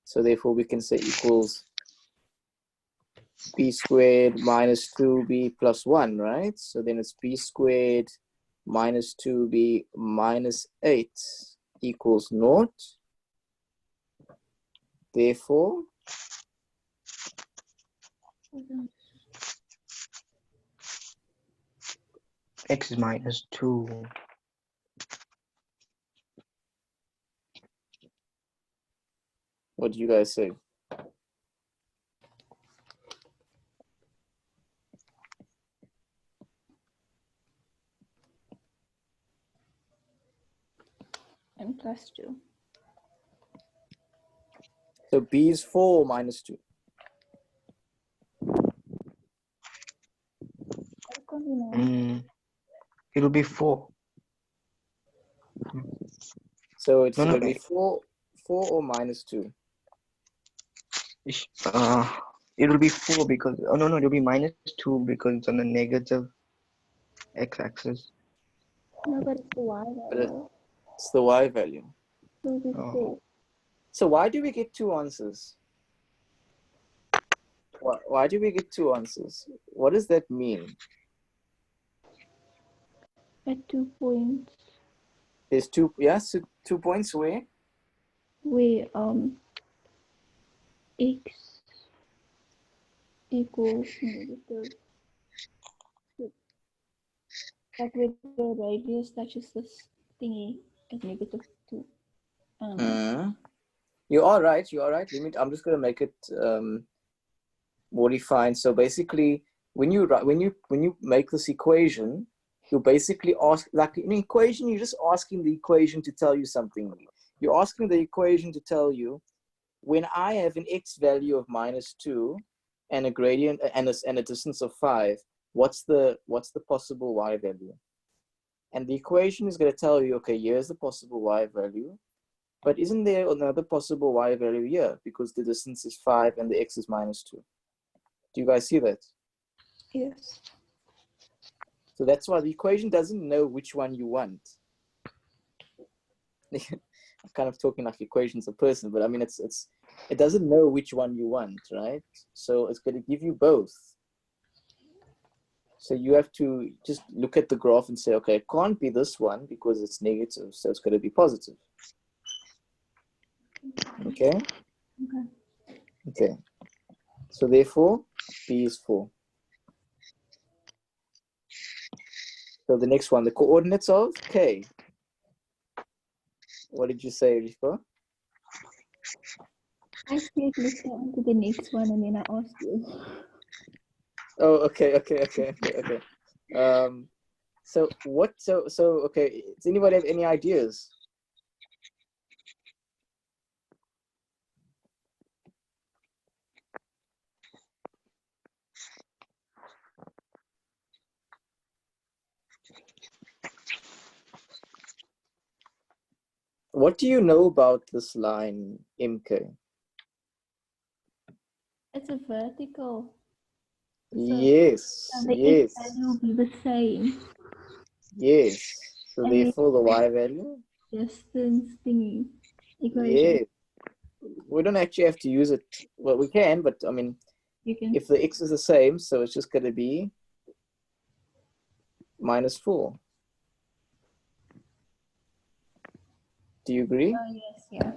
So therefore we can say equals b squared minus 2b plus 1, right? So then it's b squared minus 2b minus 8 equals 0. Therefore, X is minus 2. what do you guys say? And plus 2. So b is 4 minus 2. It will be 4. So it's No, going no. to be 4 or minus 2. It will be 4 because it will be minus 2 because it's on the negative x-axis. No, but it's the y But value. it's the y value. It will be Oh. 4. So why do we get 2 answers? Why do we get 2 answers? What does that mean? At 2 points There's 2, yes, so 2 points where? where x equals negative. Like with the radius touches this thingy at negative 2. You are right. I'm just going to make it more defined. So basically, when you make this equation, you basically ask, like in an equation, you're just asking the equation to tell you something. You're asking the equation to tell you, when I have an x value of minus 2 and a gradient and a distance of 5, what's the possible y value? And the equation is going to tell you, okay, here's the possible y value. But isn't there another possible y value here? Because the distance is 5 and the x is minus 2. Do you guys see that? Yes. So that's why the equation doesn't know which one you want. I'm kind of talking like equations of person, but I mean, it doesn't know which one you want, right? So it's going to give you both. So you have to just look at the graph and say, okay, it can't be this one because it's negative, so it's going to be positive. Okay? Okay. So therefore, B is 4. So the next one, the coordinates of K. What did you say, Rifka? I said let's go on to the next one and then I asked you. Oh, okay. Okay, does anybody have any ideas? What do you know about this line, MK? It's a vertical. Yes, The yes, x value will be the same. yes. So And therefore the y value? Distance thingy equation. Yeah. We don't actually have to use it. Well, we can, but I mean, You can. if the x is the same, so it's just going to be minus 4. Do you agree? Oh yes, yeah.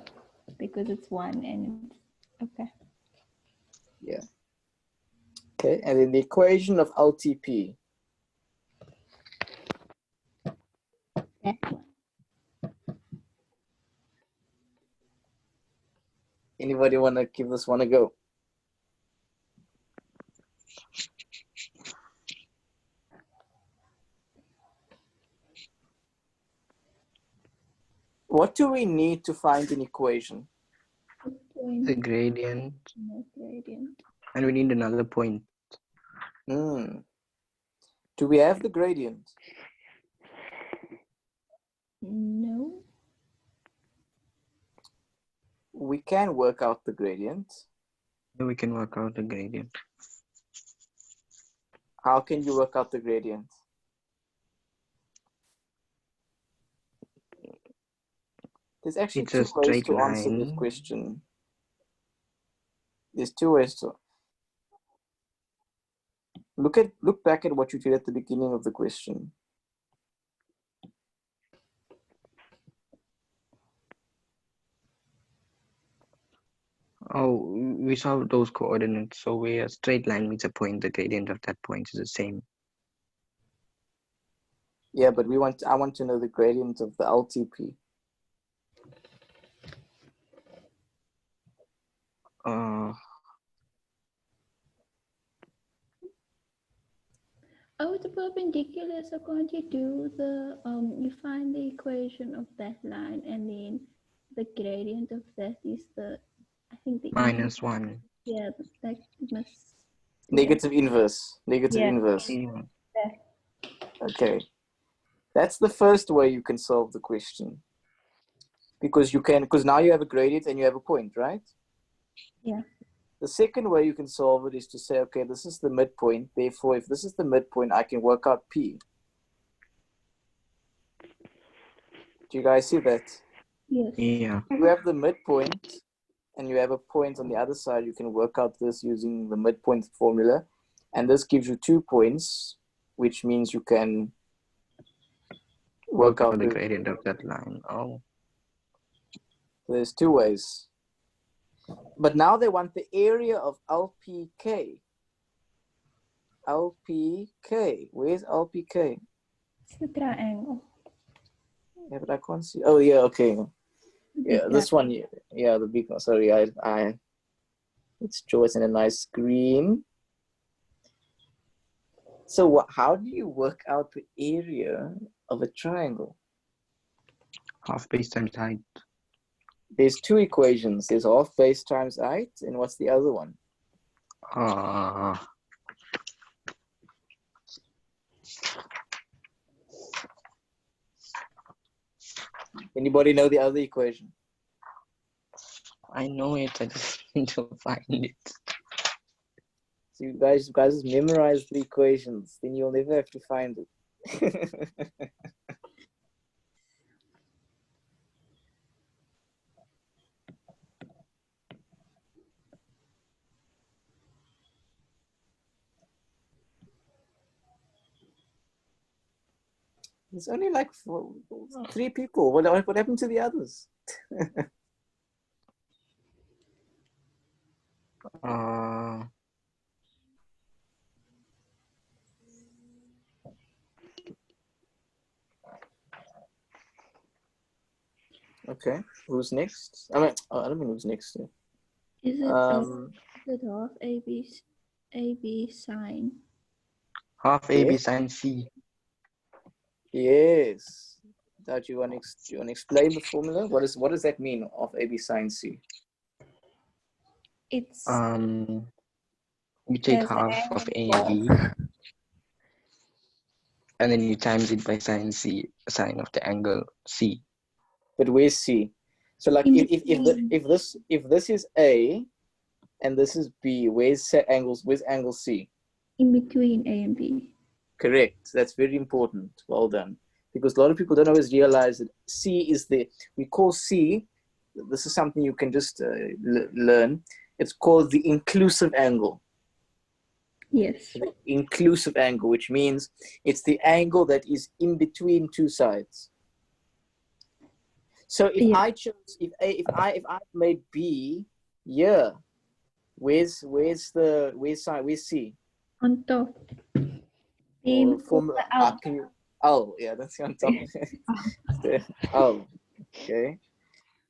Because it's 1 and it's okay. Yeah. Okay, and then the equation of LTP. That one. Anybody want to give this one a go? What do we need to find an equation? The gradient. No gradient. And we need another point. Do we have the gradient? No. We can work out the gradient. We can work out the gradient. How can you work out the gradient? There's actually It's a 2 ways straight to answer this line. question. There's 2 ways to look back at what you did at the beginning of the question. Oh, we saw those coordinates. So where a straight line meets a point, the gradient of that point is the same. Yeah, but I want to know the gradient of the LTP. Oh, it's a perpendicular, so can't you do the, you find the equation of that line and then the gradient of that is the, I think the minus 1. Yeah, that must. Negative inverse. Negative Yeah. inverse. Yeah. Okay. That's the first way you can solve the question. Because now you have a gradient and you have a point, right? Yeah. The second way you can solve it is to say, okay, this is the midpoint. Therefore, if this is the midpoint, I can work out P. Do you guys see that? Yes. Yeah. If you have the midpoint and you have a point on the other side, you can work out this using the midpoint formula. And this gives you 2 points, which means you can work out the gradient of that line. Oh. There's 2 ways. But now they want the area of LPK. LPK. Where's LPK? It's the triangle. Yeah, but I can't see. Oh, yeah, okay. Yeah, this one. Yeah, the big one. Sorry, it's chosen a nice green. So how do you work out the area of a triangle? Half base times height. There's 2 equations. There's half base times height, and what's the other one? Anybody know the other equation? I know it. I just need to find it. So you guys just memorize the equations, then you'll never have to find it. There's only like 3 people. What happened to the others? Okay, who's next? I don't know who's next. Is it half AB sine? Half AB sine C. Yes. Do you want to explain the formula? What does that mean of AB sine C? It's you take half of AB and then you times it by sine C, sine of the angle C. But where's C? So like if this is A and this is B, where's angle C? In between A and B. Correct. That's very important. Well done. Because a lot of people don't always realize that C is we call C, this is something you can just learn. It's called the inclusive angle. Yes. The inclusive angle, which means it's the angle that is in between 2 sides. So if I chose, if I made B here, where's C? On top. Oh, yeah, that's on top. Oh, okay.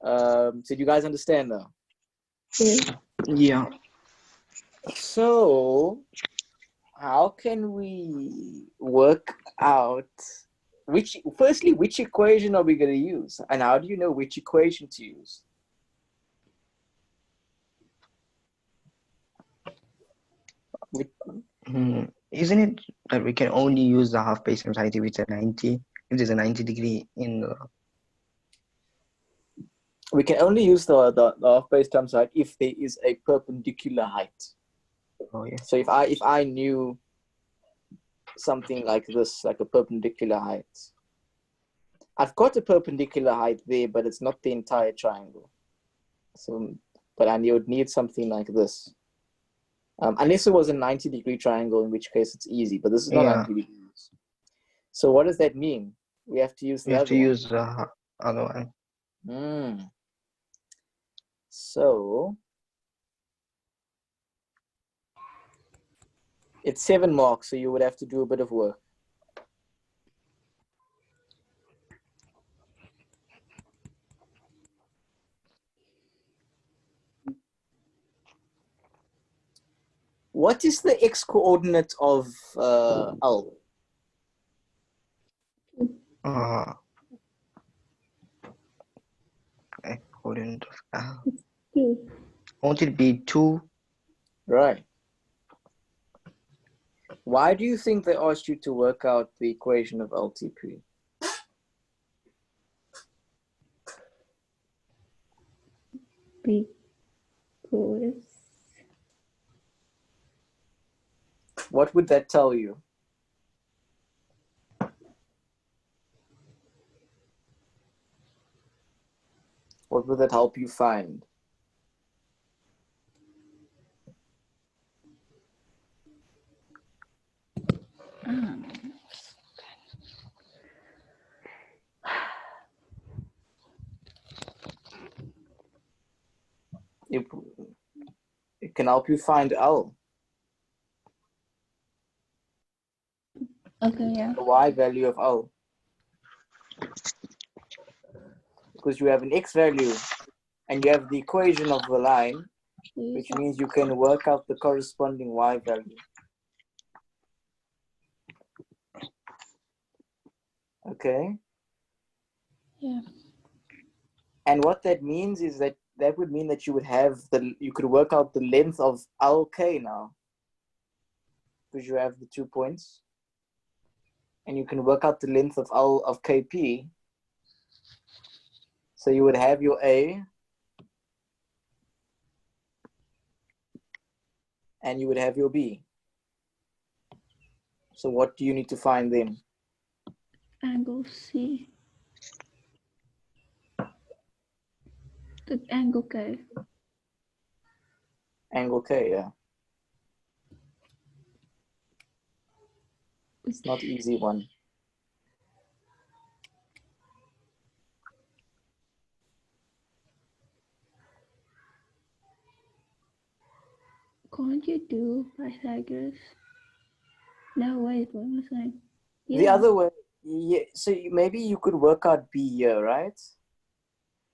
So do you guys understand now? Yeah. So how can we work out which equation are we going to use, and how do you know which equation to use? Isn't it that we can only use the half base times height if it's a 90? If there's a 90 degree in the... We can only use the half base times height if there is a perpendicular height. Oh yeah. So if I knew something like this, like a perpendicular height, I've got a perpendicular height there, but it's not the entire triangle. So, but I would need something like this. Unless it was a 90-degree triangle, in which case it's easy, but this is not 90 degrees. So what does that mean? We have to use the other one. use the other one. So it's 7 marks, so you would have to do a bit of work. What is the x-coordinate of L? Coordinate of L. Won't it be 2? Right. Why do you think they asked you to work out the equation of LTP? because What would that tell you? What would that help you find? It can help you find L, okay, yeah. the Y value of L. Because you have an X value and you have the equation of the line, which means you can work out the corresponding Y value. Okay. Yeah. And what that means is that would mean that you would have you could work out the length of LK now. Because you have the 2 points. And you can work out the length of L of KP. So you would have your A. And you would have your B. So what do you need to find then? Angle C. The angle K. Angle K, yeah. It's not easy one. Can't you do Pythagoras? No, wait, what am I saying? The other way, yeah, so maybe you could work out B here, right?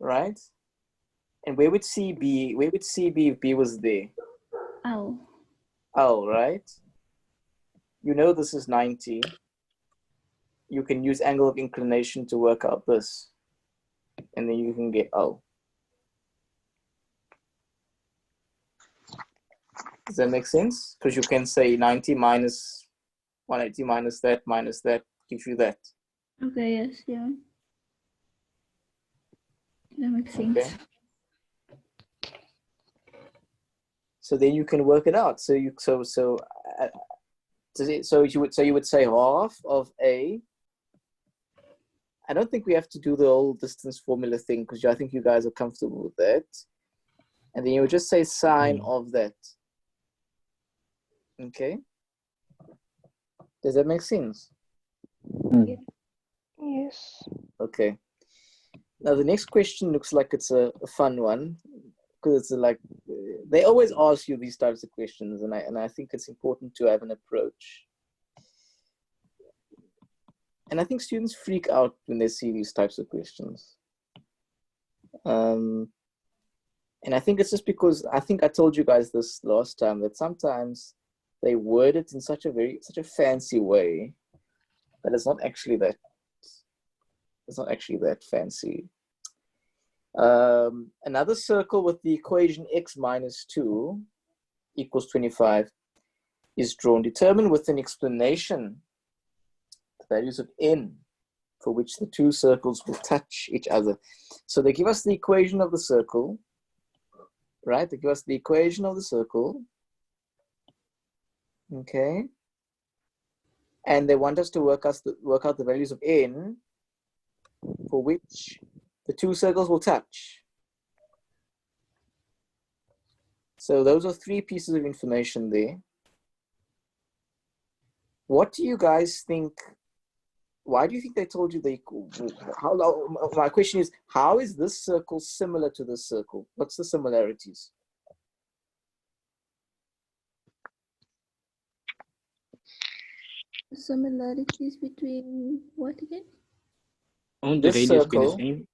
Right? And where would C be? Where would C be if B was there? L. L, right? You know this is 90. You can use angle of inclination to work out this. And then you can get L. Does that make sense? Because you can say 90 minus 180 minus that gives you that. Okay, yes, yeah. That makes sense. Okay. So then you can work it out. So you would say half of A. I don't think we have to do the whole distance formula thing because I think you guys are comfortable with that. And then you would just say sine of that. Okay. Does that make sense? Yes. Okay. Now the next question looks like it's a fun one because it's like they always ask you these types of questions, and I think it's important to have an approach. And I think students freak out when they see these types of questions. And I think it's just because I think I told you guys this last time that sometimes they word it in such a fancy way that it's not actually that fancy. Another circle with the equation x minus 2 equals 25 is drawn. Determine with an explanation the values of n for which the two circles will touch each other. So they give us the equation of the circle, right? They give us the equation of the circle. Okay. And they want us to work out the values of n for which the two circles will touch. So those are 3 pieces of information there. What do you guys think? Why do you think they told you my question is, how is this circle similar to this circle? What's the similarities? Similarities between what again? Won't the This radius be the circle. same?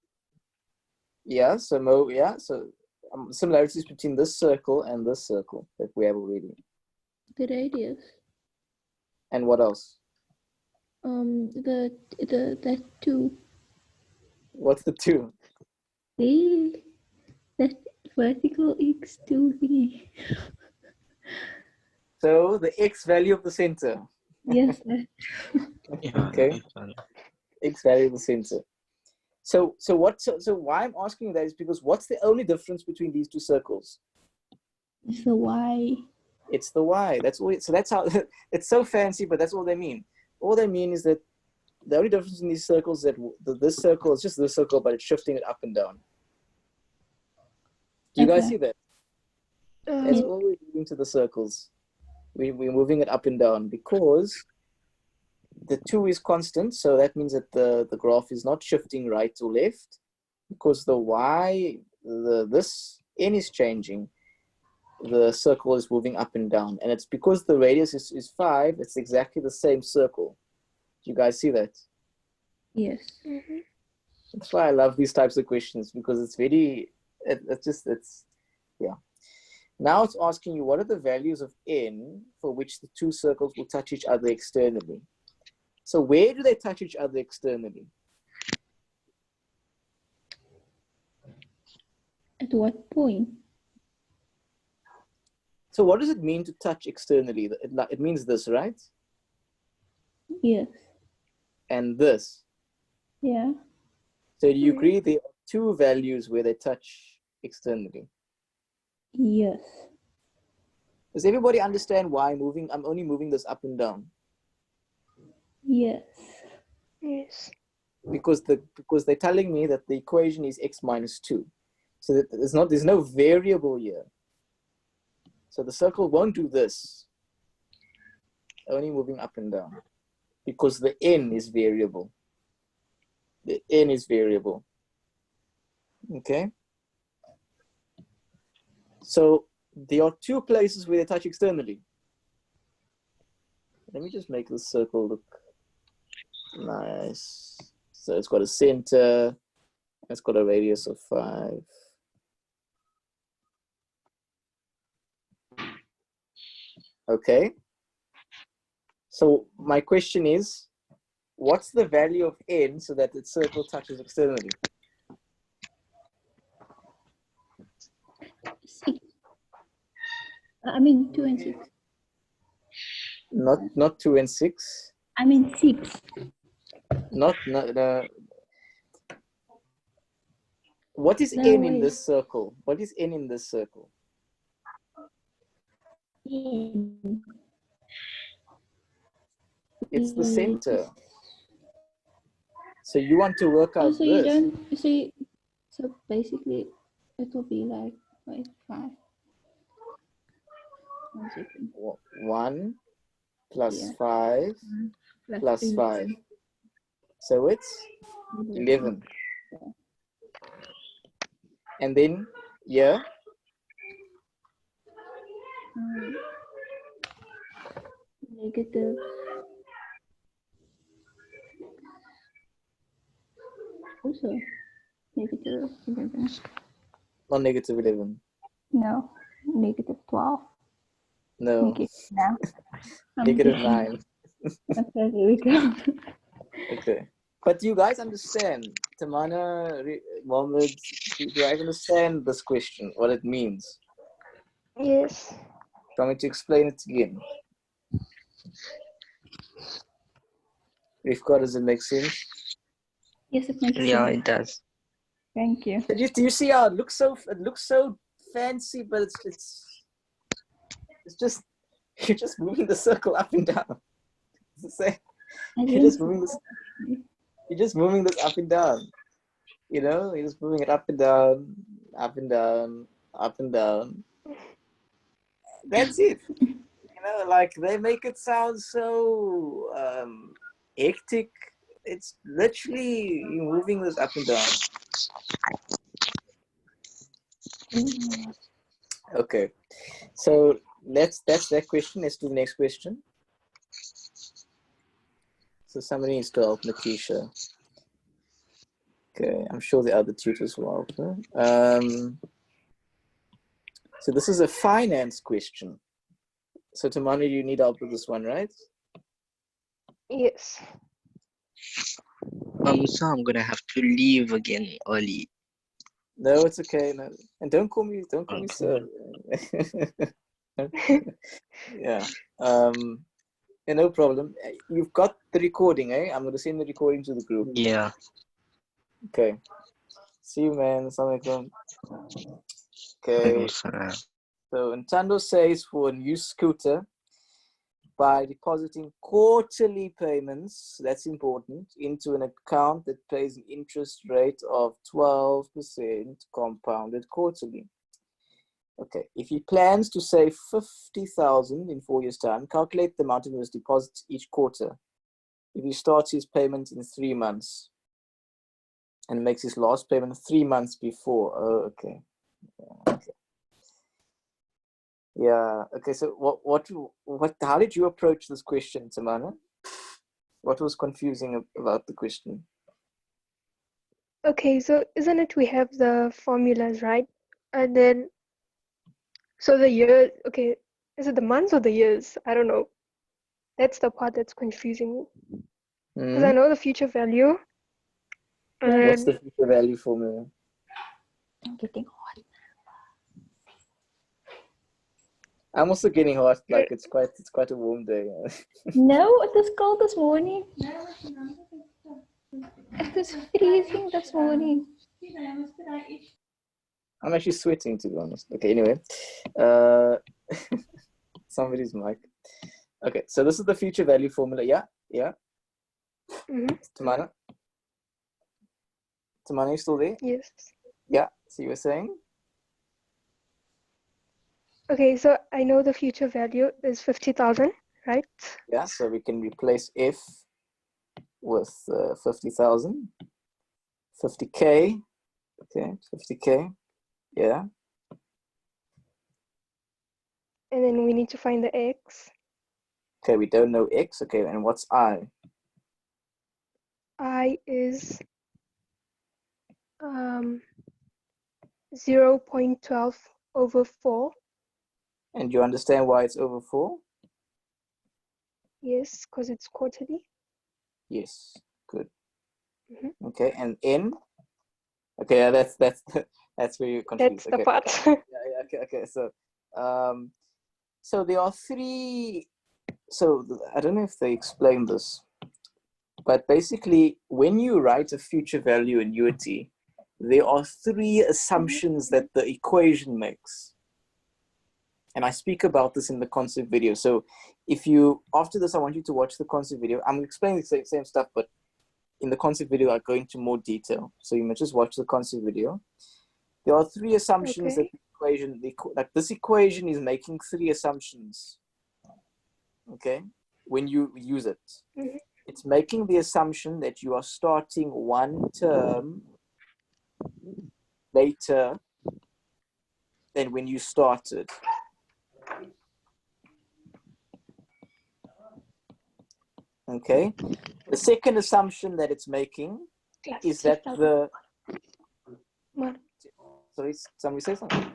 Yeah, so similarities between this circle and this circle that we have already. The radius. And what else? That 2. What's the 2? That vertical x2 thingy. So the x value of the center. Yes. Yeah. Okay. X value of the center. So why I'm asking that is because what's the only difference between these two circles? It's the y. It's the y. That's all. So that's how it's so fancy, but that's all they mean. All they mean is that the only difference in these circles is that this circle is just this circle, but it's shifting it up and down. Do you guys Okay. see that? That's Uh, all we're doing to the circles. We're moving it up and down because the 2 is constant. So that means that the graph is not shifting right or left because the y, this n is changing. The circle is moving up and down. And it's because the radius is 5, it's exactly the same circle. Do you guys see that? Yes. mhm. That's why I love these types of questions because it's very, yeah. Now it's asking you, what are the values of n for which the 2 circles will touch each other externally? So where do they touch each other externally? At what point? So what does it mean to touch externally? It means this, right? Yes. And this. Yeah. So do you agree there are 2 values where they touch externally? Yes. Does everybody understand why I'm only moving this up and down? Yes. Yes. Because they're telling me that the equation is x minus 2. So that there's no variable here. So the circle won't do this. Only moving up and down. Because the n is variable. The n is variable. Okay? So there are 2 places where they touch externally. Let me just make this circle look nice. So it's got a center. It's got a radius of 5. Okay. So my question is, what's the value of n so that the circle touches externally? 6. I mean 2 and 6. Not 2 and 6. I mean 6. Not what is No, n in wait. this circle? What is n in this circle? N. It's the center. So you want to work Oh, out so you this. don't see. So basically, it will be like, wait, 5. 1 second. 1 plus Yeah. 5 plus 5. 11. So it's 11. And then here, Negative. Also, negative 11. not negative 11. No, negative 12. No, Okay, now. negative 9. Okay, here we go. Okay. But do you guys understand, Tamana, Mohammed, do you guys understand this question, what it means? Yes. Do you want me to explain it again? Rifka, does it make sense? Yes, it makes Yeah, sense. it does. Thank you. Do you see how it looks so fancy, but it's just you're just moving the circle up and down. It's the same. You're just moving this up and down. You know, you're just moving it up and down, up and down, up and down. That's it. You know, like they make it sound so hectic. It's literally you moving this up and down. Okay, so that's that question. Let's do the next question. So somebody needs to help Natisha. Okay, I'm sure the other tutors will help her. So this is a finance question. So Tamani, you need help with this one, right? Yes. So I'm gonna have to leave again early. No, it's okay. No. And don't call me Okay. sir. Yeah. Yeah, no problem. You've got the recording, eh? I'm gonna send the recording to the group. Yeah. Okay. See you, man. Assalamualaikum. Okay. So Nintendo says for a new scooter, by depositing quarterly payments, that's important, into an account that pays an interest rate of 12% compounded quarterly. Okay, if he plans to save 50,000 in 4 years' time, calculate the amount of his deposits each quarter. If he starts his payment in 3 months and makes his last payment 3 months before. Oh, okay. Okay. Yeah. Okay. So how did you approach this question, Tamana? What was confusing about the question? Okay, so isn't it we have the formulas, right? And then, so the year, okay, is it the months or the years? I don't know. That's the part that's confusing me. Because I know the future value. And What's then, the future value formula? I'm getting hot. I'm also getting hot. Like it's quite a warm day. No, it was cold this morning. It was freezing this morning. I'm actually sweating, to be honest. Okay. Anyway, somebody's mic. Okay. So this is the future value formula. Yeah. Yeah. Tamana. Tamana, you still there? yes. Yeah. So you were saying? Okay, so I know the future value is 50,000, right? Yeah. So we can replace F with 50,000. 50K. Okay. 50K. Yeah. And then we need to find the X. Okay. We don't know X. Okay. And what's I? I is 0.12 over 4. And you understand why it's over 4? Yes, because it's quarterly. Yes. Good. Okay. And N? Okay. Yeah, that's that's where you're confused. That's the Okay. part. Yeah. Okay. So there are 3. So I don't know if they explain this, but basically, when you write a future value annuity, there are 3 assumptions that the equation makes. And I speak about this in the concept video. So if you, after this, I want you to watch the concept video. I'm explaining the same stuff, but in the concept video, I go into more detail. So you must just watch the concept video. There are 3 assumptions that the equation, like this equation is making 3 assumptions. Okay, when you use it, it's making the assumption that you are starting one term later than when you started. Okay, the second assumption that it's making is that the, sorry, somebody say something.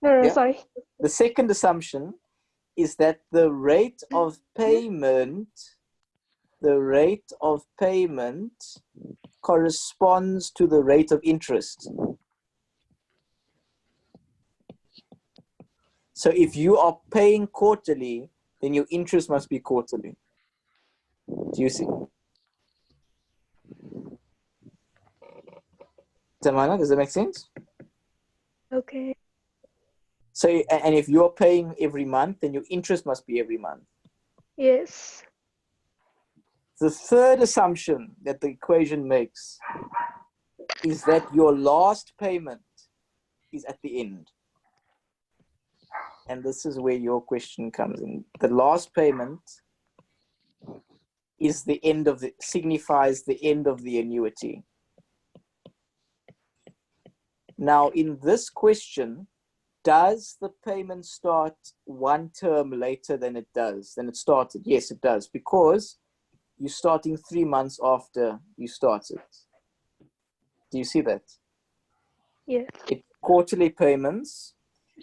No, sorry. The second assumption is that the rate of payment corresponds to the rate of interest. So if you are paying quarterly, then your interest must be quarterly. Do you see? Tamana, does that make sense? Okay. So, and if you're paying every month, then your interest must be every month. Yes. The third assumption that the equation makes is that your last payment is at the end. And this is where your question comes in. The last payment is the end of the, signifies the end of the annuity. Now, in this question, does the payment start one term later than it started? Yes, it does, because you're starting 3 months after you started. Do you see that? Yes. It's quarterly payments.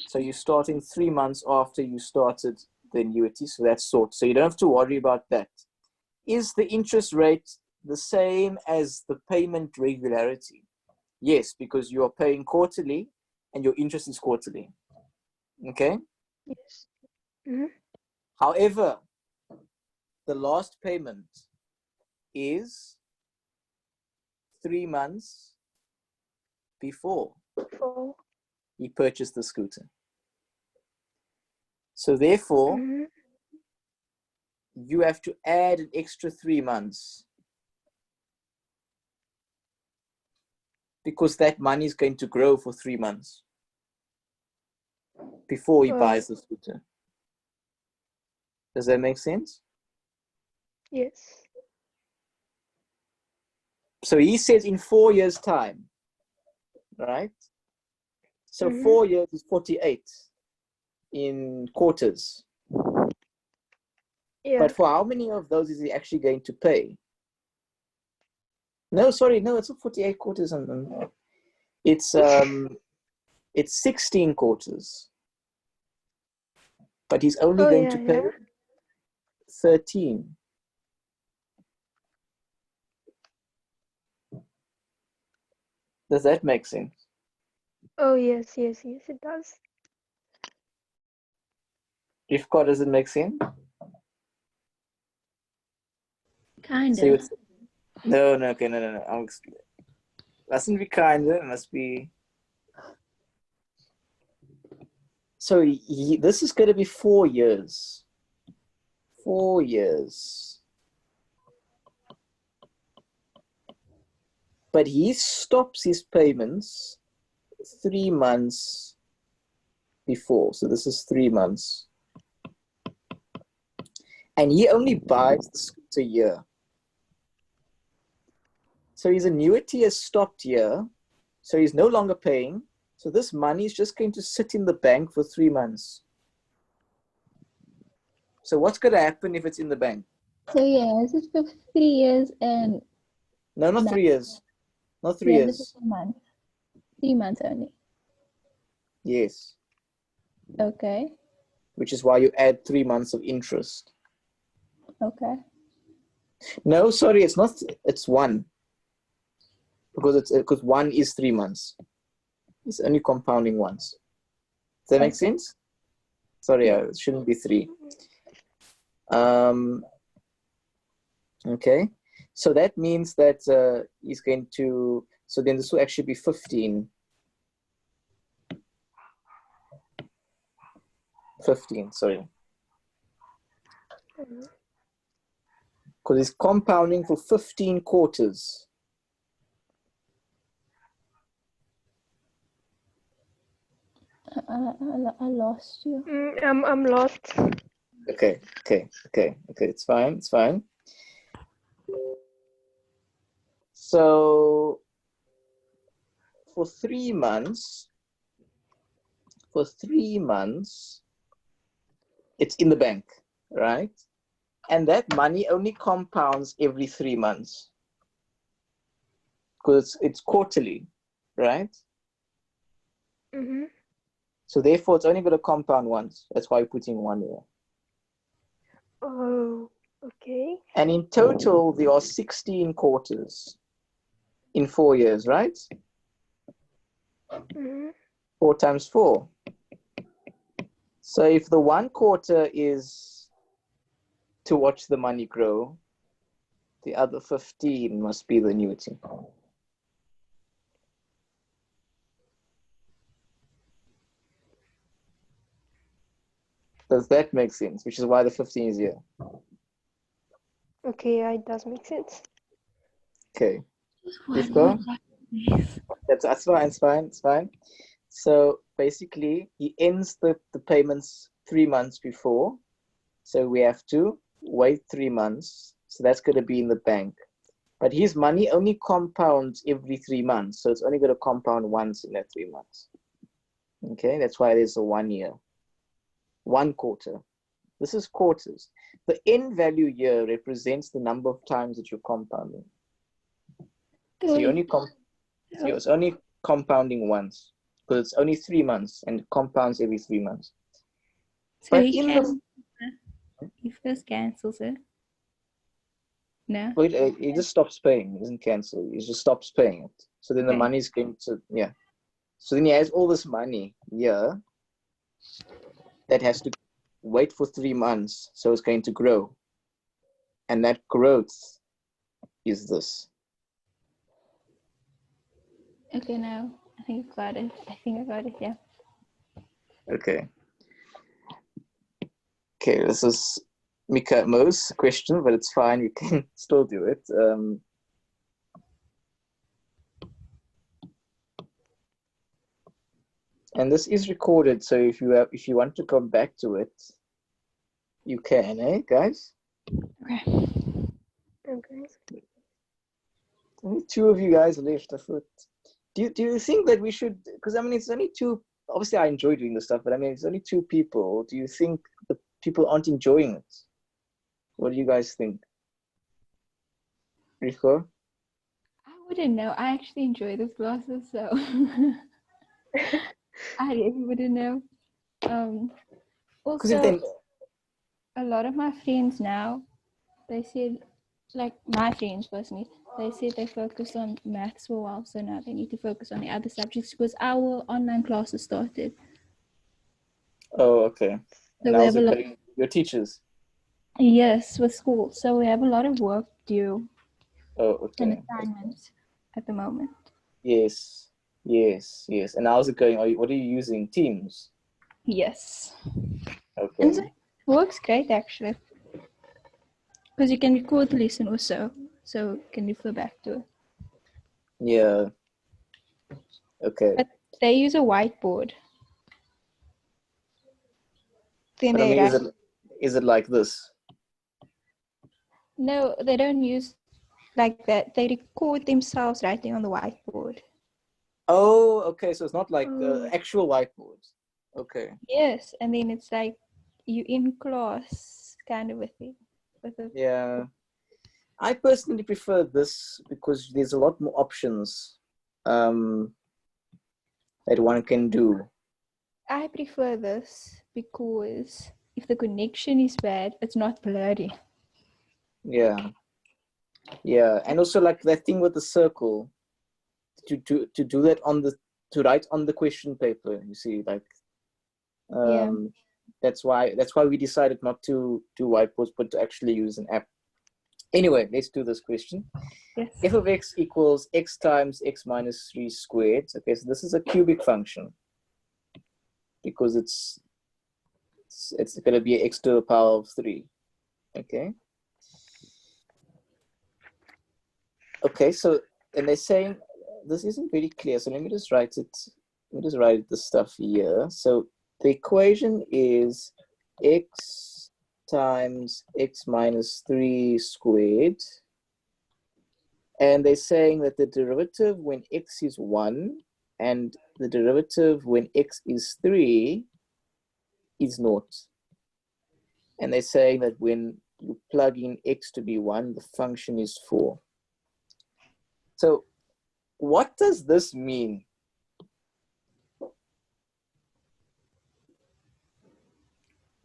So you're starting 3 months after you started the annuity. So that's sort. So you don't have to worry about that. Is the interest rate the same as the payment regularity? Yes, because you are paying quarterly and your interest is quarterly. Okay? Yes. However, the last payment is 3 months before Four. he purchased the scooter. So therefore, Mm-hmm. you have to add an extra 3 months because that money is going to grow for 3 months before he buys the scooter. Does that make sense? Yes. So he says in 4 years' time, right? So 4 years is 48 in quarters. Yeah. But for how many of those is he actually going to pay? No, sorry, no, it's not 48 quarters. It's 16 quarters. But he's only going to pay 13. Does that make sense? Oh, yes, yes, yes, it does. Rivka, does it make sense? Kind So of. no, okay, no. Mustn't be kinder, it must be. So this is going to be 4 years. 4 years. But he stops his payments 3 months before. So this is 3 months. And he only buys the scooter a year. So his annuity has stopped here. So he's no longer paying. So this money is just going to sit in the bank for 3 months. So what's going to happen if it's in the bank? So yeah, this is for 3 years and No, not 3 years. Not 3 yeah, years. this is a month. 3 months only. Yes. Okay. Which is why you add 3 months of interest. Okay. No, sorry, it's not. It's 1. Because 1 is 3 months. It's only compounding once. Does that make sense? Sorry, it shouldn't be 3. Okay. So that means that he's going to. So then this will actually be 15. 15, sorry. Because it's compounding for 15 quarters. I lost you. I'm lost. Okay. It's fine. So for 3 months, it's in the bank, right? And that money only compounds every 3 months because it's quarterly, right? Mm-hmm. So therefore, it's only going to compound once. That's why we're putting 1 year. Oh, okay. And in total, there are 16 quarters in 4 years, right? Mm-hmm. 4 times 4. So if the 1 quarter is to watch the money grow, the other 15 must be the annuity. Does that make sense? Which is why the 15 is here. Okay, yeah, it does make sense. Okay. That's fine, it's fine. So basically, he ends the payments 3 months before. So we have to wait 3 months. So that's going to be in the bank. But his money only compounds every 3 months. So it's only going to compound once in that 3 months. Okay, that's why there's a 1 year. 1 quarter. This is quarters. The end value here represents the number of times that you're compounding. So you only so it's only compounding once because it's only 3 months and it compounds every 3 months. So But he in can, he first cancels it. No. Wait, he just stops paying. He doesn't cancel. He just stops paying it. So then the Okay. money is going to, yeah. So then he has all this money here that has to wait for 3 months. So it's going to grow. And that growth is this. Okay, now I think I got it. Yeah. Okay. Okay, this is Mika Mo's question, but it's fine. You can still do it. And this is recorded, so if you want to come back to it, you can, guys? Okay. Okay. Only two of you guys left. I thought. Do you think that we should? Because I mean, it's only two. Obviously, I enjoy doing this stuff, but I mean, it's only two people. Do you think the people aren't enjoying it? What do you guys think, Rico? I wouldn't know. I actually enjoy those classes, so I really wouldn't know. Because if Also, then, a lot of my friends now, they said, like my friends personally, they said they focused on maths for a while, so now they need to focus on the other subjects because our online classes started. oh, okay. So And we how's have it a lot. going? Your teachers? Yes, with school. So we have a lot of work due Oh, and okay. assignments at the moment. Yes. And how's it going? What are you using? Teams? Yes. Okay. And it works great actually. Because you can record the lesson also. So you can refer back to it. Yeah. Okay. But they use a whiteboard. Then But I they mean, write. is it like this? No, they don't use like that. They record themselves writing on the whiteboard. Oh, okay. So it's not like Oh. actual whiteboards. Okay. Yes, and then it's like you in class kind of a thing. Yeah. I personally prefer this because there's a lot more options that one can do. I prefer this because if the connection is bad, it's not blurry. Yeah. And also like that thing with the circle to do that to write on the question paper, you see, like Yeah. that's why we decided not to do whiteboards but to actually use an app. Anyway, let's do this question. Yes. F of x equals x times x minus 3 squared. Okay, so this is a cubic function because it's going to be x to the power of 3. Okay, so and they're saying this isn't very clear, so let me just write this stuff here. So the equation is x times x minus 3 squared, and they're saying that the derivative when x is 1 and the derivative when x is 3 is 0. And they're saying that when you plug in x to be 1, the function is 4. So what does this mean?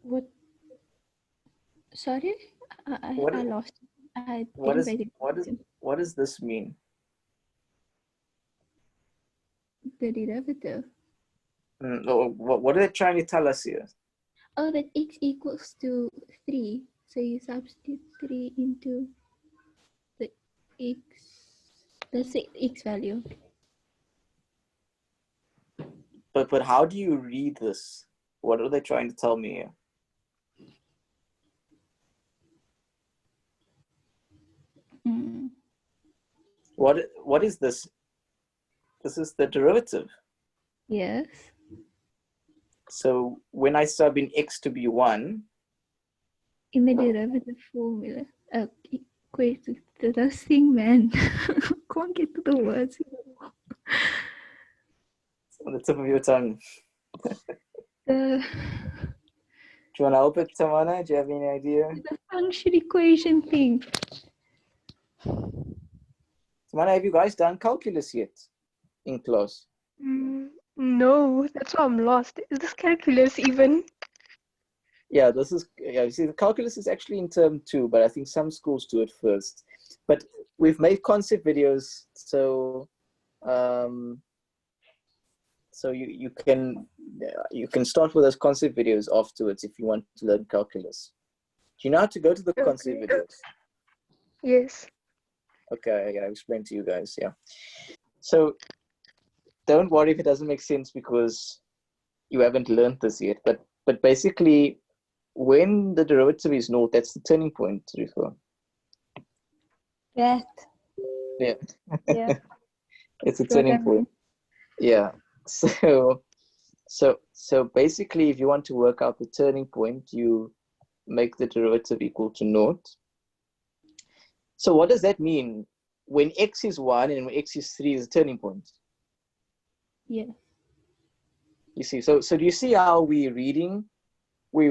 What? Sorry, I lost. I What didn't is pay attention. what does this mean? The derivative. What are they trying to tell us here? Oh, that x equals to 3. So you substitute 3 into the x. That's the x value. But how do you read this? What are they trying to tell me here? What is this? This is the derivative. Yes. So when I sub in x to be 1, In the derivative formula. Wait, this thing, man. Can't get to the words. it's on the tip of your tongue. The Do you want to help it, Tamana? Do you have any idea? function equation thing. Tamana, have you guys done calculus yet in class? No, that's why I'm lost. Is this calculus even? Yeah, you see, the calculus is actually in term 2, but I think some schools do it first. But we've made concept videos, so so you can start with those concept videos afterwards if you want to learn calculus. Do you know how to go to the concept videos? Yes. Okay, yeah, I'll explain to you guys. Yeah. So don't worry if it doesn't make sense because you haven't learned this yet. But basically, when the derivative is naught, that's the turning point, Rifa. That. Yeah. Yeah. It's a That's what I turning point. mean. Yeah. So basically, if you want to work out the turning point, you make the derivative equal to naught. So what does that mean? When x is 1 and when x is 3 is a turning point. Yeah. You see, so do you see how we're reading a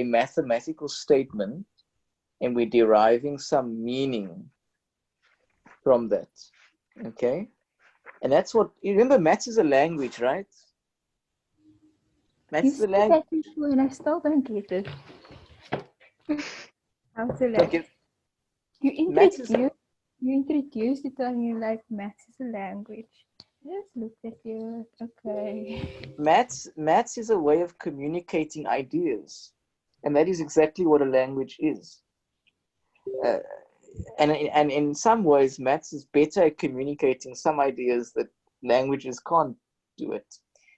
mathematical statement and we're deriving some meaning from that. Okay? And that's what you remember, maths is a language, right? Maths You is a said language. that before and I still don't get it. How's it Look, like? You maths is introduced it and you're like, maths is a language. Just looked at you. Okay. maths is a way of communicating ideas, and that is exactly what a language is. And in some ways, maths is better at communicating some ideas that languages can't do it.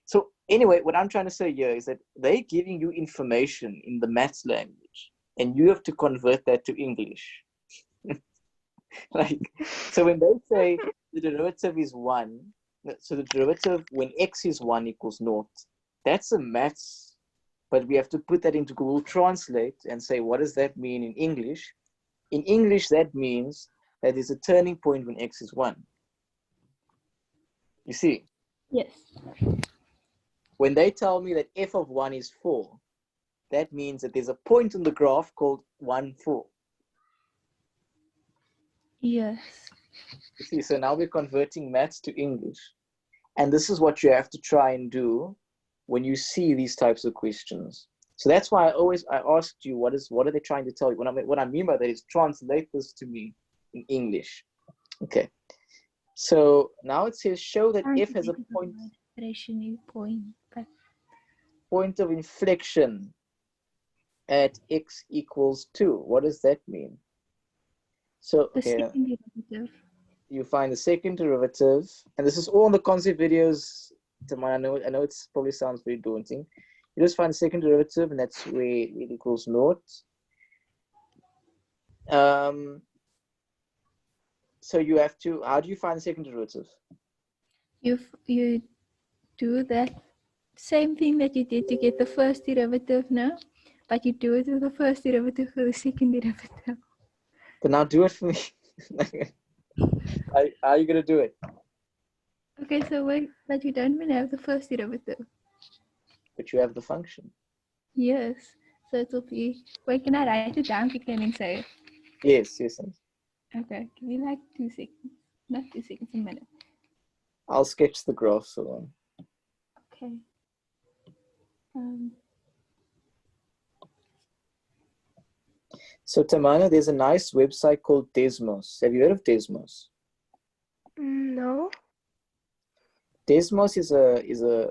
So anyway, what I'm trying to say here is that they're giving you information in the maths language, and you have to convert that to English. Like, so when they say the derivative is 1, so the derivative when x is 1 equals naught, that's a maths, but we have to put that into Google Translate and say, what does that mean in English? In English, that means that there's a turning point when x is 1. You see? Yes. When they tell me that f of 1 is 4, that means that there's a point on the graph called 1, 4. Yes. You see, so now we're converting maths to English. And this is what you have to try and do when you see these types of questions. So that's why I asked you, what are they trying to tell you? What I mean by that is translate this to me in English. Okay. So now it says show that f has a point of inflection at x equals 2. What does that mean? So The okay, second derivative. you find the second derivative, and this is all in the concept videos. I know it probably sounds very daunting. You just find the second derivative, and that's where it equals naught. So you have to. How do you find the second derivative? You do that same thing that you did to get the first derivative now, but you do it with the first derivative for the second derivative. But now do it for me. How are you gonna do it? Okay, so wait, but you don't even have the first derivative. But you have the function. Yes. So it'll be. Wait, can I write it down quickly and then say it? Yes. Okay, give me like 2 seconds. Not 2 seconds, a minute. I'll sketch the graph so. Okay. So Tamana, there's a nice website called Desmos. Have you heard of Desmos? No. Desmos is a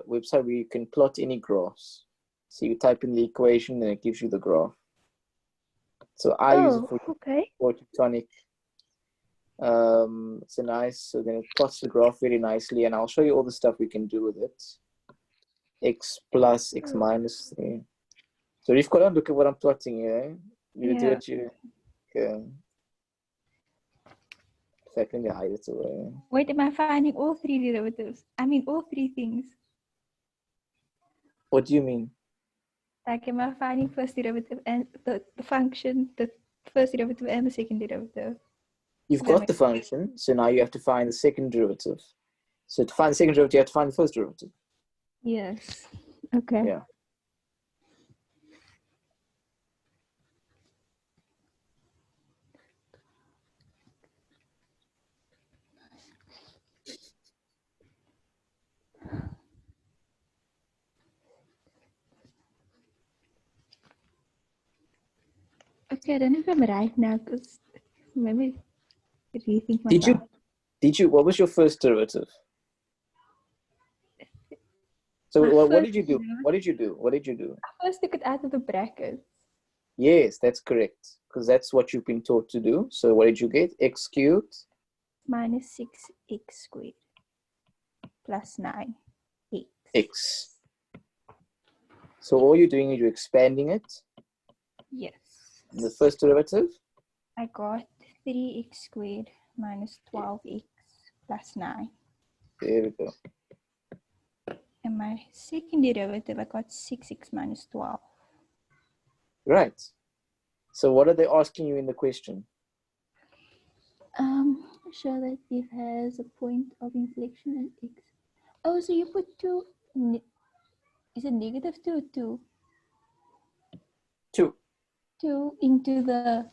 website where you can plot any graphs. So you type in the equation and it gives you the graph. So I use it for Tutonic. It's a nice, so then it plots the graph very nicely, and I'll show you all the stuff we can do with it. X plus, X minus 3. So if you go look at what I'm plotting here, you do it, okay. In fact, let me hide it away. Wait, am I finding all 3 derivatives? I mean, all 3 things. What do you mean? Like, am I finding first derivative and the function, the first derivative and the second derivative? You've got the function, so now you have to find the second derivative. So to find the second derivative, you have to find the first derivative. Yes. Okay. Yeah. Okay, I don't know if I'm right now because maybe rethink myself. Did you, what was your first derivative? So what did you do? What did you do? I first took it out of the brackets. Yes, that's correct. Because that's what you've been taught to do. So what did you get? X cubed? Minus 6x squared. plus 9 x. X. So all you're doing is you're expanding it. Yes. The first derivative. I got 3x squared minus 12x plus 9. There we go. And my second derivative, I got 6x minus 12. Right. So what are they asking you in the question? Show that it has a point of inflection at x. Oh, so you put 2, is it negative 2 or 2? 2. 2 into the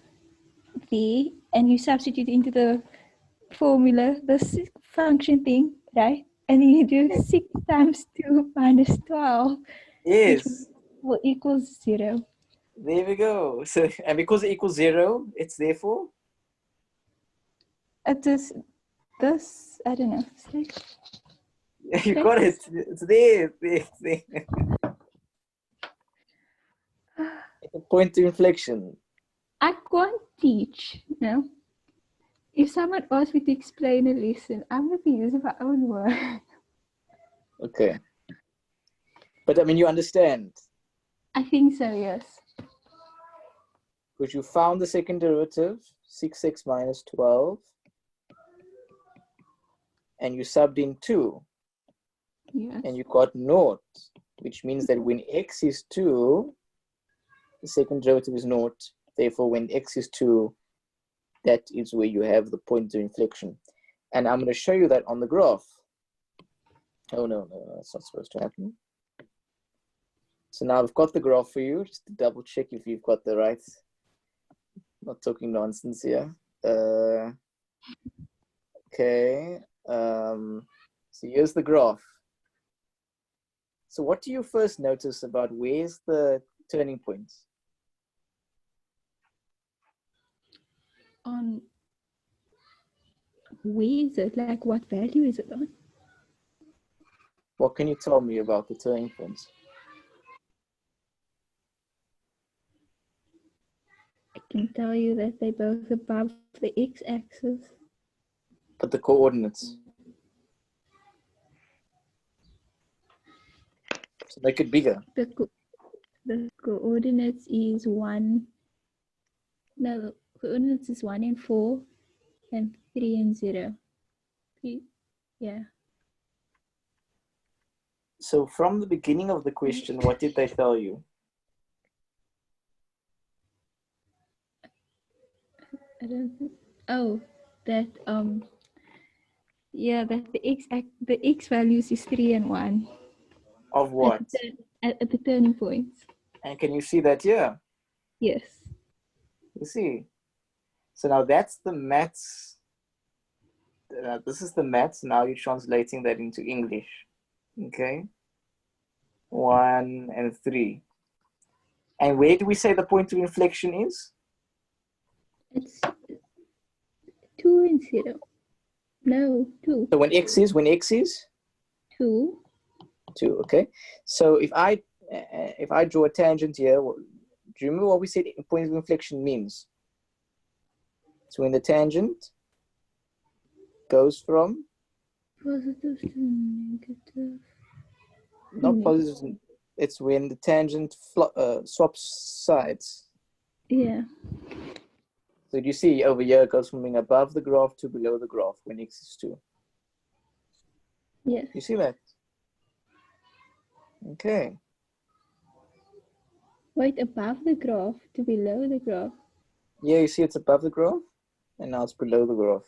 v, and you substitute into the formula, the function thing, right? And then you do 6 times 2 minus 12, which Yes. will equal 0. There we go. So, and because it equals 0, it's therefore? It is this, I don't know. You got it. It's there. It's there. It's a point of inflection. I can't teach, no. If someone asks me to explain a lesson, I'm going to be using my own words. Okay. But I mean, you understand. I think so, yes. Because you found the second derivative, 6x minus 12. And you subbed in 2. Yes. And you got naught. Which means that when x is 2, the second derivative is naught. Therefore, when x is 2, that is where you have the point of inflection. And I'm going to show you that on the graph. Oh, no, that's not supposed to happen. So now I've got the graph for you, just to double check if you've got the right. Not talking nonsense here. Okay. So here's the graph. So what do you first notice about where's the turning point? On where is it? Like, what value is it on? What can you tell me about the turning points? I can tell you that they're both above the x-axis. But the coordinates. So make it bigger. The coordinates is 1. No, the coordinates is 1 and 4, and 3 and 0. 3, yeah. So from the beginning of the question, what did they tell you? I don't think. Oh, that yeah, that the x values is 3 and 1 Of what? at the turning points. And can you see that here? Yes. You see. So now that's the maths. This is the maths. Now you're translating that into English. Okay. 1 and 3. And where do we say the point of inflection is? It's 2 and 0. No, 2. So when x is 2. 2. Okay. So if I draw a tangent here, do you remember what we said point of inflection means? So when the tangent goes from Positive to negative. not positive, it's when the tangent swaps sides. Yeah. So you see over here it goes from being above the graph to below the graph when x is 2. Yeah. You see that? Okay. Wait, above the graph to below the graph. Yeah, you see it's above the graph and now it's below the graph.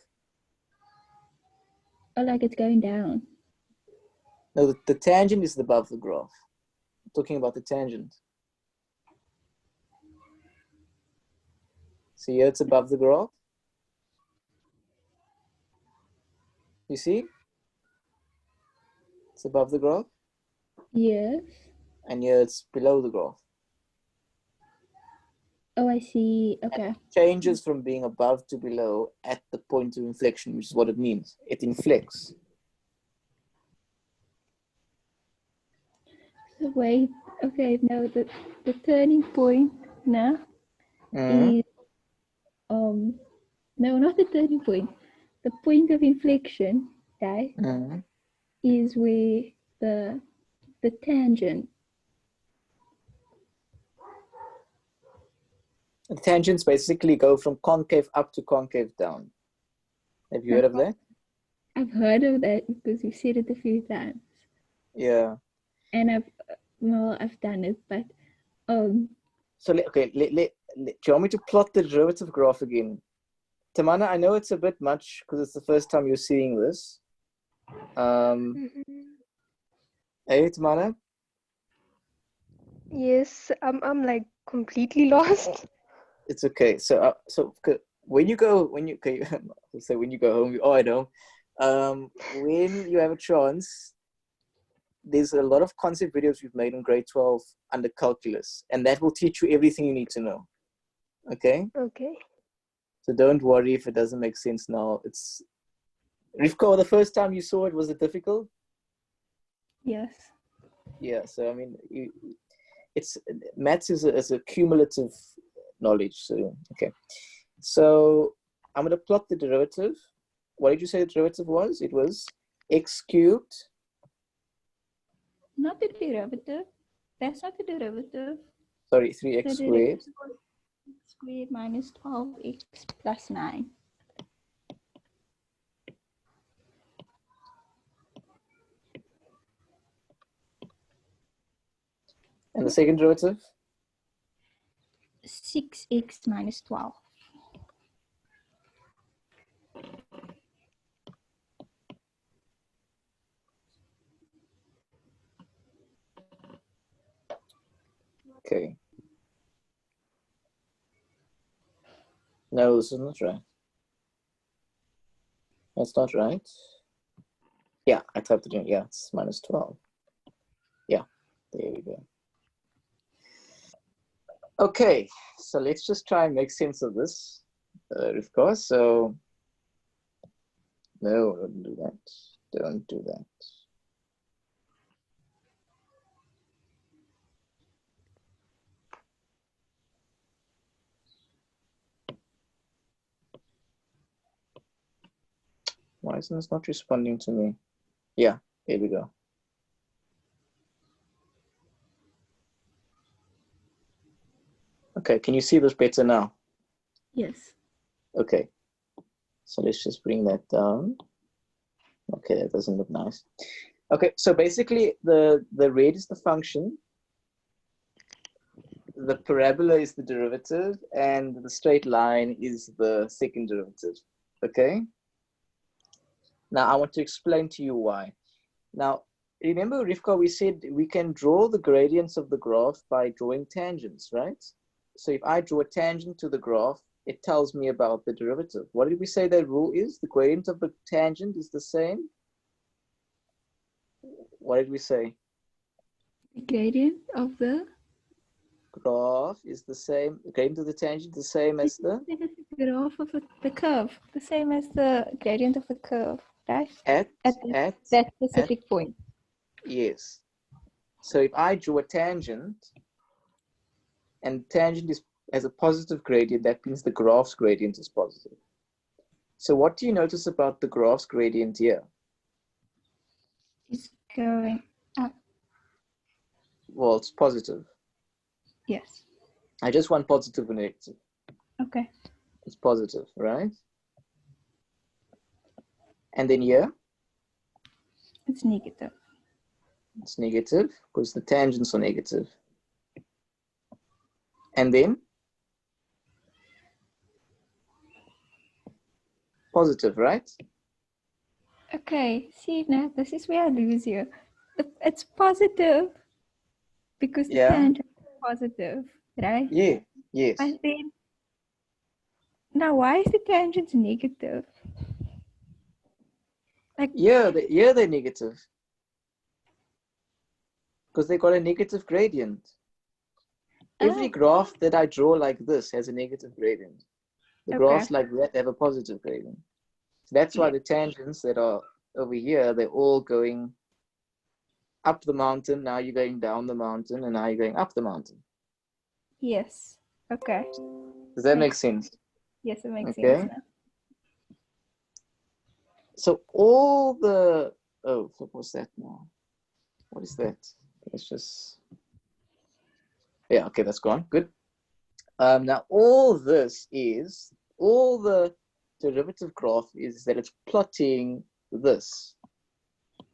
Oh, like it's going down. No, the tangent is above the graph. I'm talking about the tangent. See here it's above the graph. You see? It's above the graph. Yes. And here it's below the graph. Oh, I see. Okay. And it changes from being above to below at the point of inflection, which is what it means. It inflects. So wait. Okay. No, the turning point now is no, not the turning point. The point of inflection, right? is where the tangent. The tangents basically go from concave up to concave down. Have you heard of that? I've heard of that because you've said it a few times. Yeah. And I've done it, but So okay, do you want me to plot the derivative graph again? Tamana, I know it's a bit much because it's the first time you're seeing this. Hey, Tamana? Yes, I'm like completely lost. It's okay. So when you go home, you're at home. When you have a chance, there's a lot of concept videos we've made in grade 12 under calculus, and that will teach you everything you need to know. Okay? Okay. So don't worry if it doesn't make sense now. It's Rivka, the first time you saw it, was it difficult? yes. Yeah, so I mean, it's maths is a cumulative knowledge. So okay, so I'm gonna plot the derivative. What did you say the derivative was? It was x cubed. Not the derivative. That's not the derivative. Sorry, 3x The squared. derivative was x squared minus 12x plus 9. And the second derivative? 6x minus 12. Okay. No, this is not right. That's not right. Yeah, I typed it in. Yeah, it's minus 12. Yeah, there we go. Okay, so let's just try and make sense of this, Rivka. So, no, don't do that. Don't do that. Why isn't this not responding to me? Yeah, here we go. Okay, can you see this better now? Yes. Okay, so let's just bring that down. Okay, that doesn't look nice. Okay, so basically the red is the function, the parabola is the derivative, and the straight line is the second derivative. Okay? Now I want to explain to you why. Now, remember, Rivka, we said we can draw the gradients of the graph by drawing tangents, right? So if I draw a tangent to the graph, it tells me about the derivative. What did we say that rule is? The gradient of the tangent is the same? What did we say? The gradient of the Graph is the same, the gradient of the tangent the same as the? graph of the curve, the same as the gradient of the curve, right? At that specific point. Yes. So if I draw a tangent, and tangent has a positive gradient, that means the graph's gradient is positive. So what do you notice about the graph's gradient here? It's going up. Well, it's positive. Yes. I just want positive and negative. Okay. It's positive, right? And then here? It's negative. It's negative because the tangents are negative. And then? Positive, right? Okay, see now, this is where I lose you. It's positive because the tangent is positive, right? Yeah, yes. But then, now why is the tangent negative? Like, Yeah, they're negative. Because they got a negative gradient. Every graph that I draw like this has a negative gradient. The graphs like that have a positive gradient. So that's why the tangents that are over here, they're all going up the mountain. Now you're going down the mountain, and now you're going up the mountain. yes. Okay. Does that make sense? Yes, it makes sense now. So all the Oh, what's that now? What is that? Let's just, yeah, okay, that's gone. Good. Now all this is, all the derivative graph is that it's plotting this.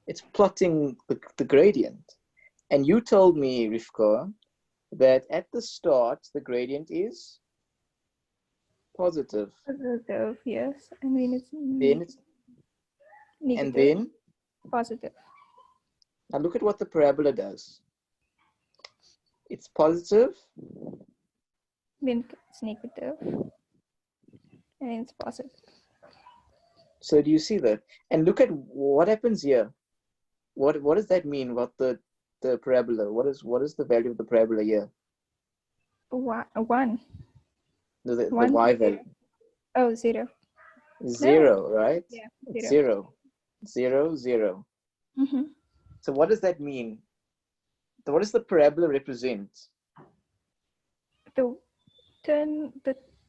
It's plotting the gradient. And you told me, Rivka, that at the start, the gradient is positive. Positive, yes. And then it's Then it's, negative. and then, Positive. now look at what the parabola does. It's positive, Then it's negative. And then it's positive. so do you see that? And look at what happens here. What does that mean about the parabola? What is the value of the parabola here? One. The One. y value. Oh, 0. Zero, right? Yeah, It's 0. 0, 0, 0. Mm-hmm. So what does that mean? So what does the parabola represent? The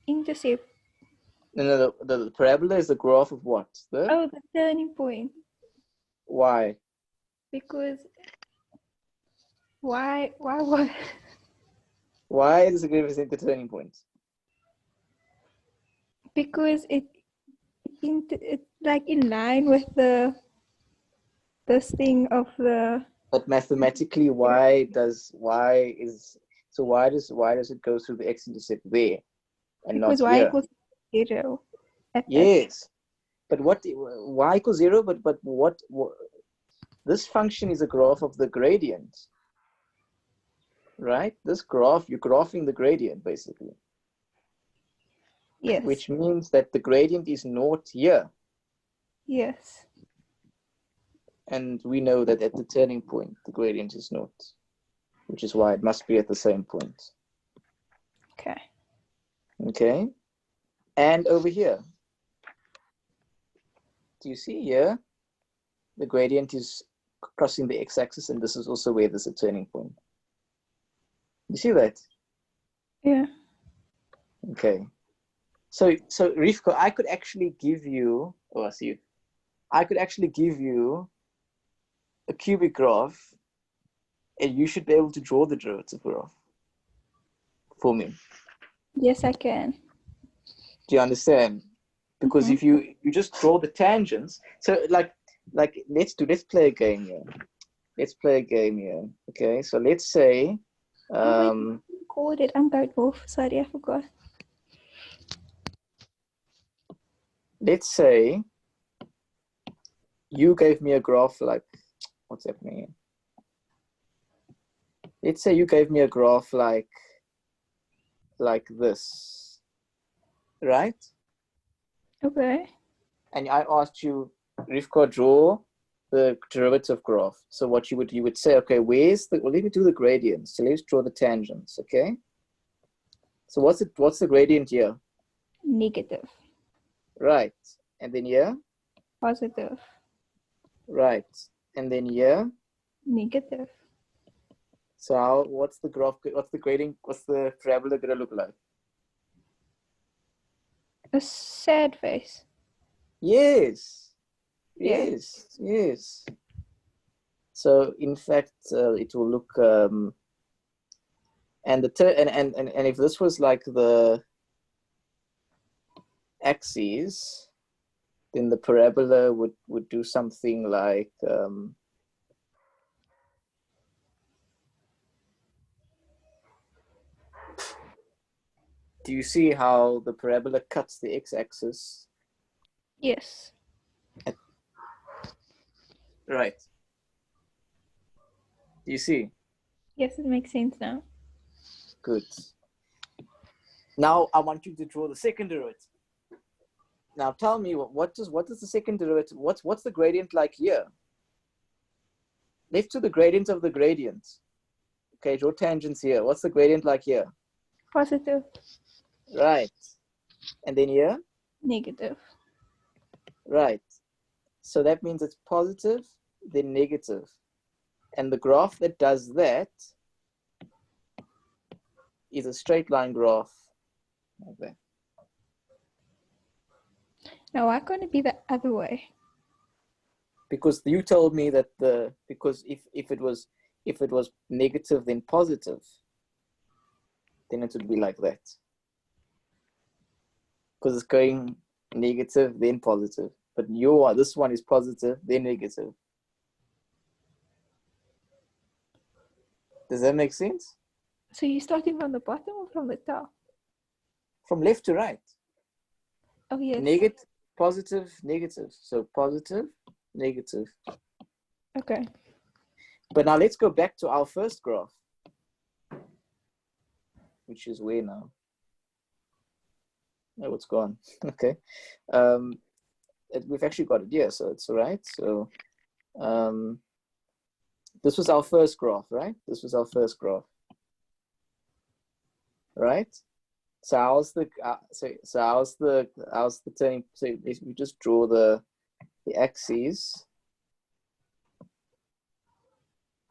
intercept. No, the parabola is the graph of what? Oh, the turning point. Why? Because why what? Why does it represent the turning point? Because it's like in line with this thing of the. But mathematically, why does it go through the x-intercept there and Because not y here? equals 0. Yes, but what y equals 0? But what this function is a graph of the gradient, right? This graph, you're graphing the gradient basically, Yes. which means that the gradient is naught here, Yes. and we know that at the turning point the gradient is naught, which is why it must be at the same point. Okay. Okay, and over here, do you see here the gradient is crossing the x-axis, and this is also where there's a turning point. You see that? Yeah. Okay. So Rivka, I could actually give you, oh, I see you. I could actually give you a cubic graph, and you should be able to draw the derivative graph for me. Yes, I can. Do you understand? Because Mhm. if you just draw the tangents, so like let's play a game here. Let's play a game here. Okay, so let's say Record it. I'm going off. Sorry, I forgot. let's say you gave me a graph like, what's happening here? Let's say you gave me a graph like this, right? Okay. And I asked you, Rivka, draw the derivative graph. So what you would say, okay, where's the, well, let me do the gradients. So let's draw the tangents, okay? So what's the gradient here? Negative. Right. And then here? Positive. Right. And then here? Negative. So what's the graph, what's the gradient, what's the parabola gonna look like? A sad face. Yes. Yeah. Yes. So in fact, it will look, and if this was like the axes, then the parabola would do something like, do you see how the parabola cuts the x-axis? Yes. Right. Do you see? Yes, it makes sense now. Good. Now I want you to draw the second derivative. Now tell me what is the second derivative? What's the gradient like here? Left to the gradient of the gradient. Okay, draw tangents here. What's the gradient like here? Positive. Right. And then here? Negative. Right. So that means it's positive, then negative. And the graph that does that is a straight line graph. Like that. Now, why can't it be the other way? Because you told me that because if it was negative then positive, then it would be like that. Because it's going negative then positive. But this one is positive then negative. Does that make sense? So you're starting from the bottom or from the top? From left to right. Oh, yes. Negative, positive, negative. So positive, negative. Okay. But now let's go back to our first graph, which is where now? Oh, it's gone. Okay. We've actually got it here, so it's all right. So this was our first graph, right? This was our first graph, right? So how's the how's the turning? So if we just draw the axes,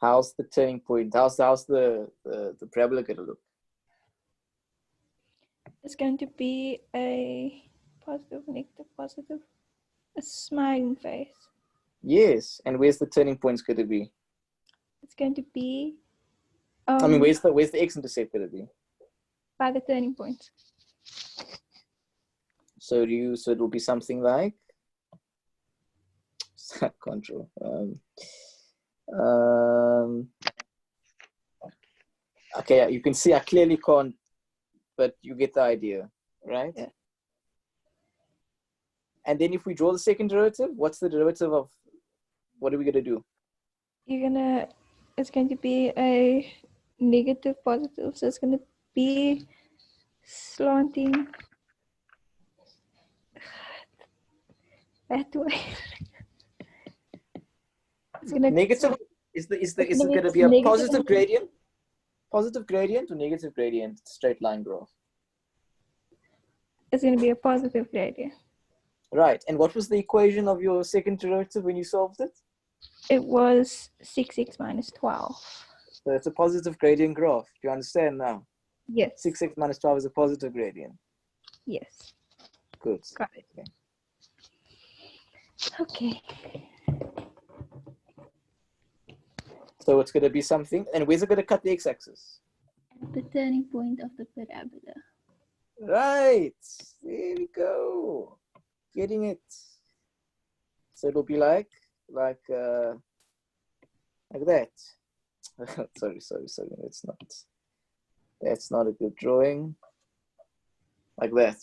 how's the turning point? How's the parabola going to look? It's going to be a positive, negative, positive, a smiling face. Yes, and where's the turning points going to be? It's going to be. I mean, where's the x-intercept going to be? By the turning point. So it will be something like control. Okay, you can see I clearly can't, but you get the idea, right? Yeah. And then if we draw the second derivative, what's the derivative of, what are we going to do? It's going to be a negative, positive. So it's going to be slanting that way. It's gonna Negative, is it going to be a positive gradient? Positive gradient or negative gradient? Straight line graph. It's going to be a positive gradient. Right. And what was the equation of your second derivative when you solved it? It was 6x minus 12. So it's a positive gradient graph. Do you understand now? Yes. 6x minus 12 is a positive gradient. Yes. Good. Got it. Okay. So it's going to be something. And where's it going to cut the x-axis? At the turning point of the parabola. Right. There we go. Getting it. So it'll be like that. sorry. That's not a good drawing. Like that.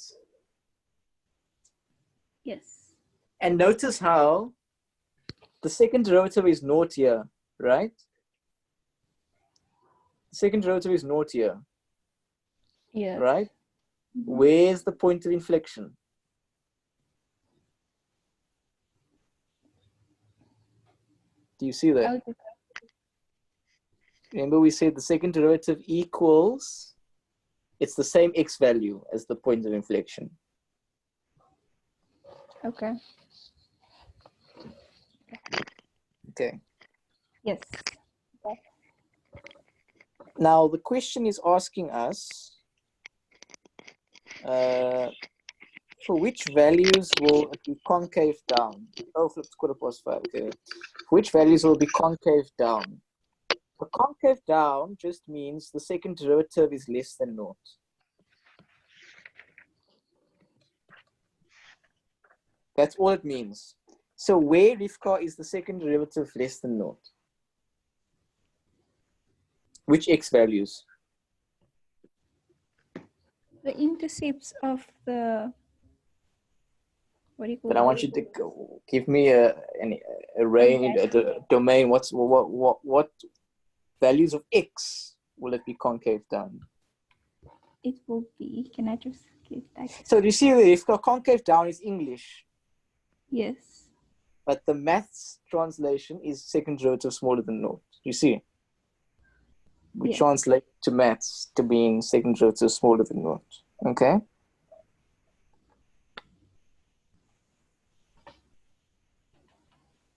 Yes. And notice how the second derivative is naught here, right? The second derivative is naught here. Yes. Right? Mm-hmm. Where's the point of inflection? Do you see that? Remember we said the second derivative equals, it's the same x value as the point of inflection. Okay. Okay. Yes. Okay. Now the question is asking us, for which values will it be concave down? Oh, flipped 5:15. Okay. For which values will be concave down? The concave down just means the second derivative is less than naught. That's all it means. So where, Rivka, is the second derivative less than naught? Which x values? The intercepts of the, what do you call But it? I want you to give me a range, a domain. What values of x will it be concave down? It will be, can I just give that? So do you see that if concave down is English, Yes. but the maths translation is second derivative smaller than naught. You see? We translate to maths to being second derivative smaller than naught. Okay?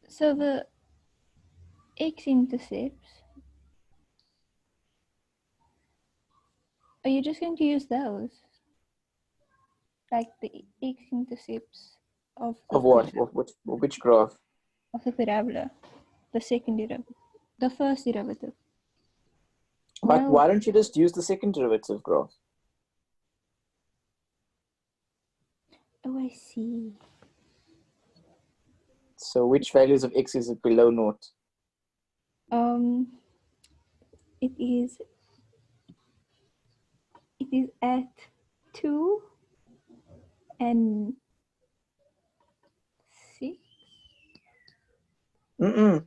So the x-intercepts, are you just going to use those? Like the x-intercepts of the Of what? Which graph? of the parabola, the second derivative, the first derivative. But No. why don't you just use the second derivative graph? Oh, I see. So which values of x is it below naught? It is at 2 and 6. Mm-mm.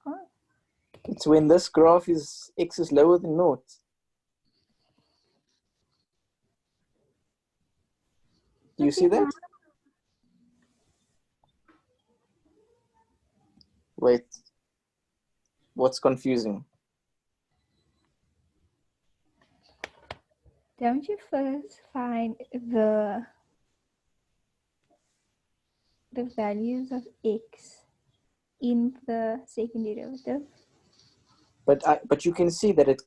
Huh? It's when this graph is x is lower than naught. Do you see that? Wait, what's confusing? Don't you first find the values of x in the second derivative? But you can see that it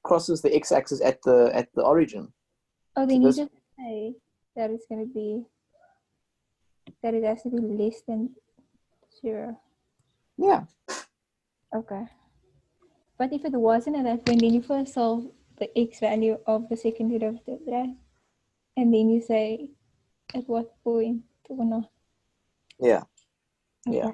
crosses the x-axis at the origin. Oh, So they need this- to say that it's going to be, that it has to be less than 0. Yeah. Okay. But if it wasn't at that point, then you first solve the x value of the second derivative, right? And then you say at what point or not. Yeah. Okay. Yeah.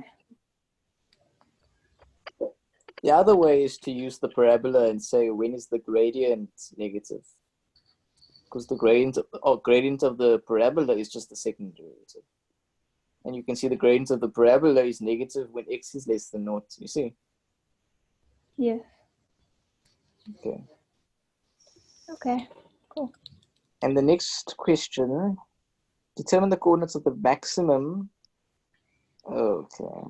The other way is to use the parabola and say when is the gradient negative? Because the gradient of the parabola is just the second derivative. And you can see the gradient of the parabola is negative when x is less than naught. You see? Yes. Okay. Okay. Cool. And the next question, determine the coordinates of the maximum. Okay.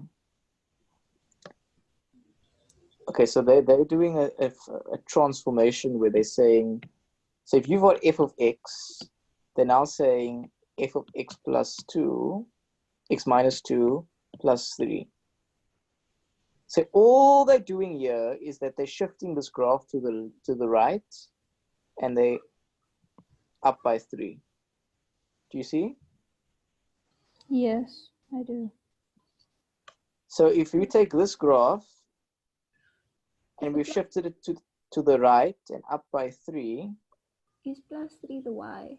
Okay, so they're doing a transformation where they're saying, so if you've got f of x, they're now saying f of x plus 2, x minus 2 plus 3. So all they're doing here is that they're shifting this graph to the right, and they up by 3. Do you see? Yes, I do. So if you take this graph and we've shifted it to the right and up by 3, Is plus 3 the y?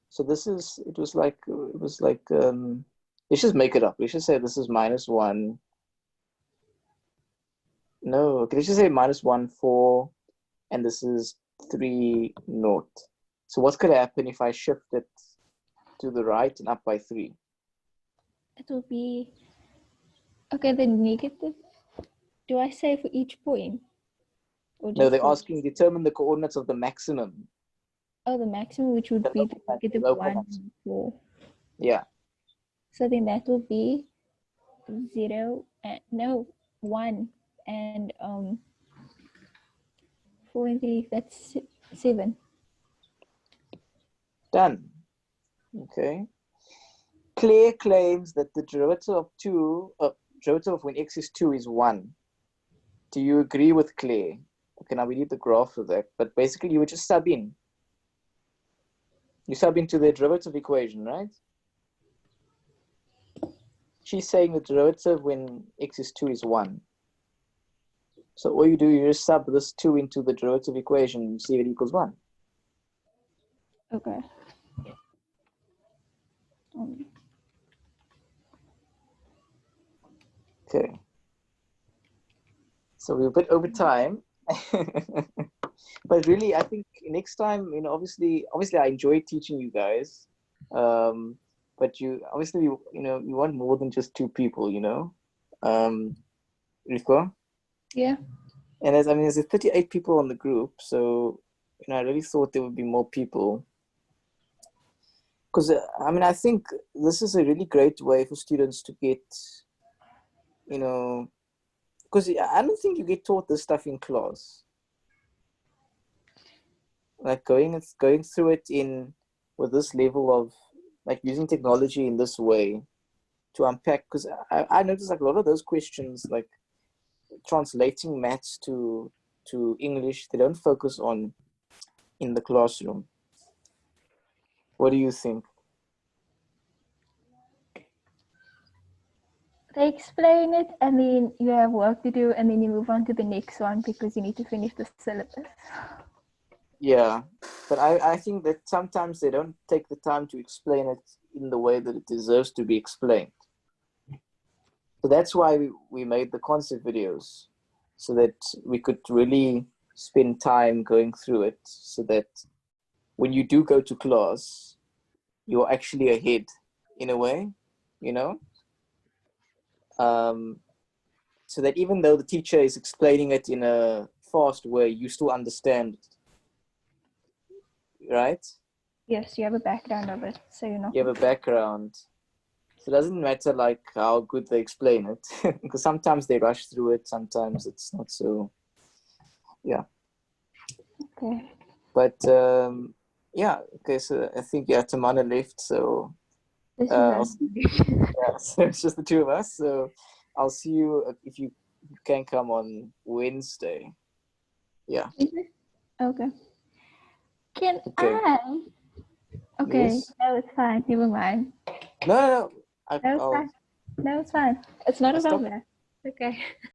so this is, let's just make it up. We should say this is minus 1. No, okay, let's just say minus 1, 4, and this is 3, naught. So what's going to happen if I shift it to the right and up by 3? It will be, okay, the negative, do I say for each point? Or No, just they're for- asking determine the coordinates of the maximum. Oh, the maximum, which would be the negative local 1 maximum. and 4. Yeah. So then that will be 0 and no 1 and 4 and 3. That's 7. Done. Okay. Claire claims that the derivative of derivative of when x is 2 is 1. Do you agree with Claire? Okay, now we need the graph of that, but basically you would just sub in. You sub into the derivative equation, right? She's saying the derivative when x is 2 is 1. So all you do, you just sub this 2 into the derivative equation and see if it equals 1. Okay. Okay. So we're a bit over time. But really, I think next time, obviously I enjoy teaching you guys. But you obviously, you want more than just 2 people, Rivka? Yeah. And there's 38 people on the group, so I really thought there would be more people. Because I think this is a really great way for students to get, because I don't think you get taught this stuff in class. Like going through it with this level of like using technology in this way to unpack, because I noticed like a lot of those questions, like translating maths to English, they don't focus on in the classroom. What do you think? They explain it and then you have work to do and then you move on to the next one because you need to finish the syllabus. Yeah, but I think that sometimes they don't take the time to explain it in the way that it deserves to be explained. So that's why we made the concept videos, so that we could really spend time going through it, so that when you do go to class, you're actually ahead in a way, you know? So that even though the teacher is explaining it in a fast way, you still understand it, right? Yes, you have a background of it, so you're not. You have a background. So it doesn't matter like how good they explain it, because sometimes they rush through it, sometimes it's not so, yeah. Okay. But yeah, okay, so I think Tamana left, so This is I'll yeah, so it's just the two of us. So I'll see you if you can come on Wednesday. Yeah. Okay. Can Okay. I? Okay. Yes. No, it's fine. Never mind. No, no, no. No, it's I'll fine. No, it's fine. It's not I'll about stop. that. Okay.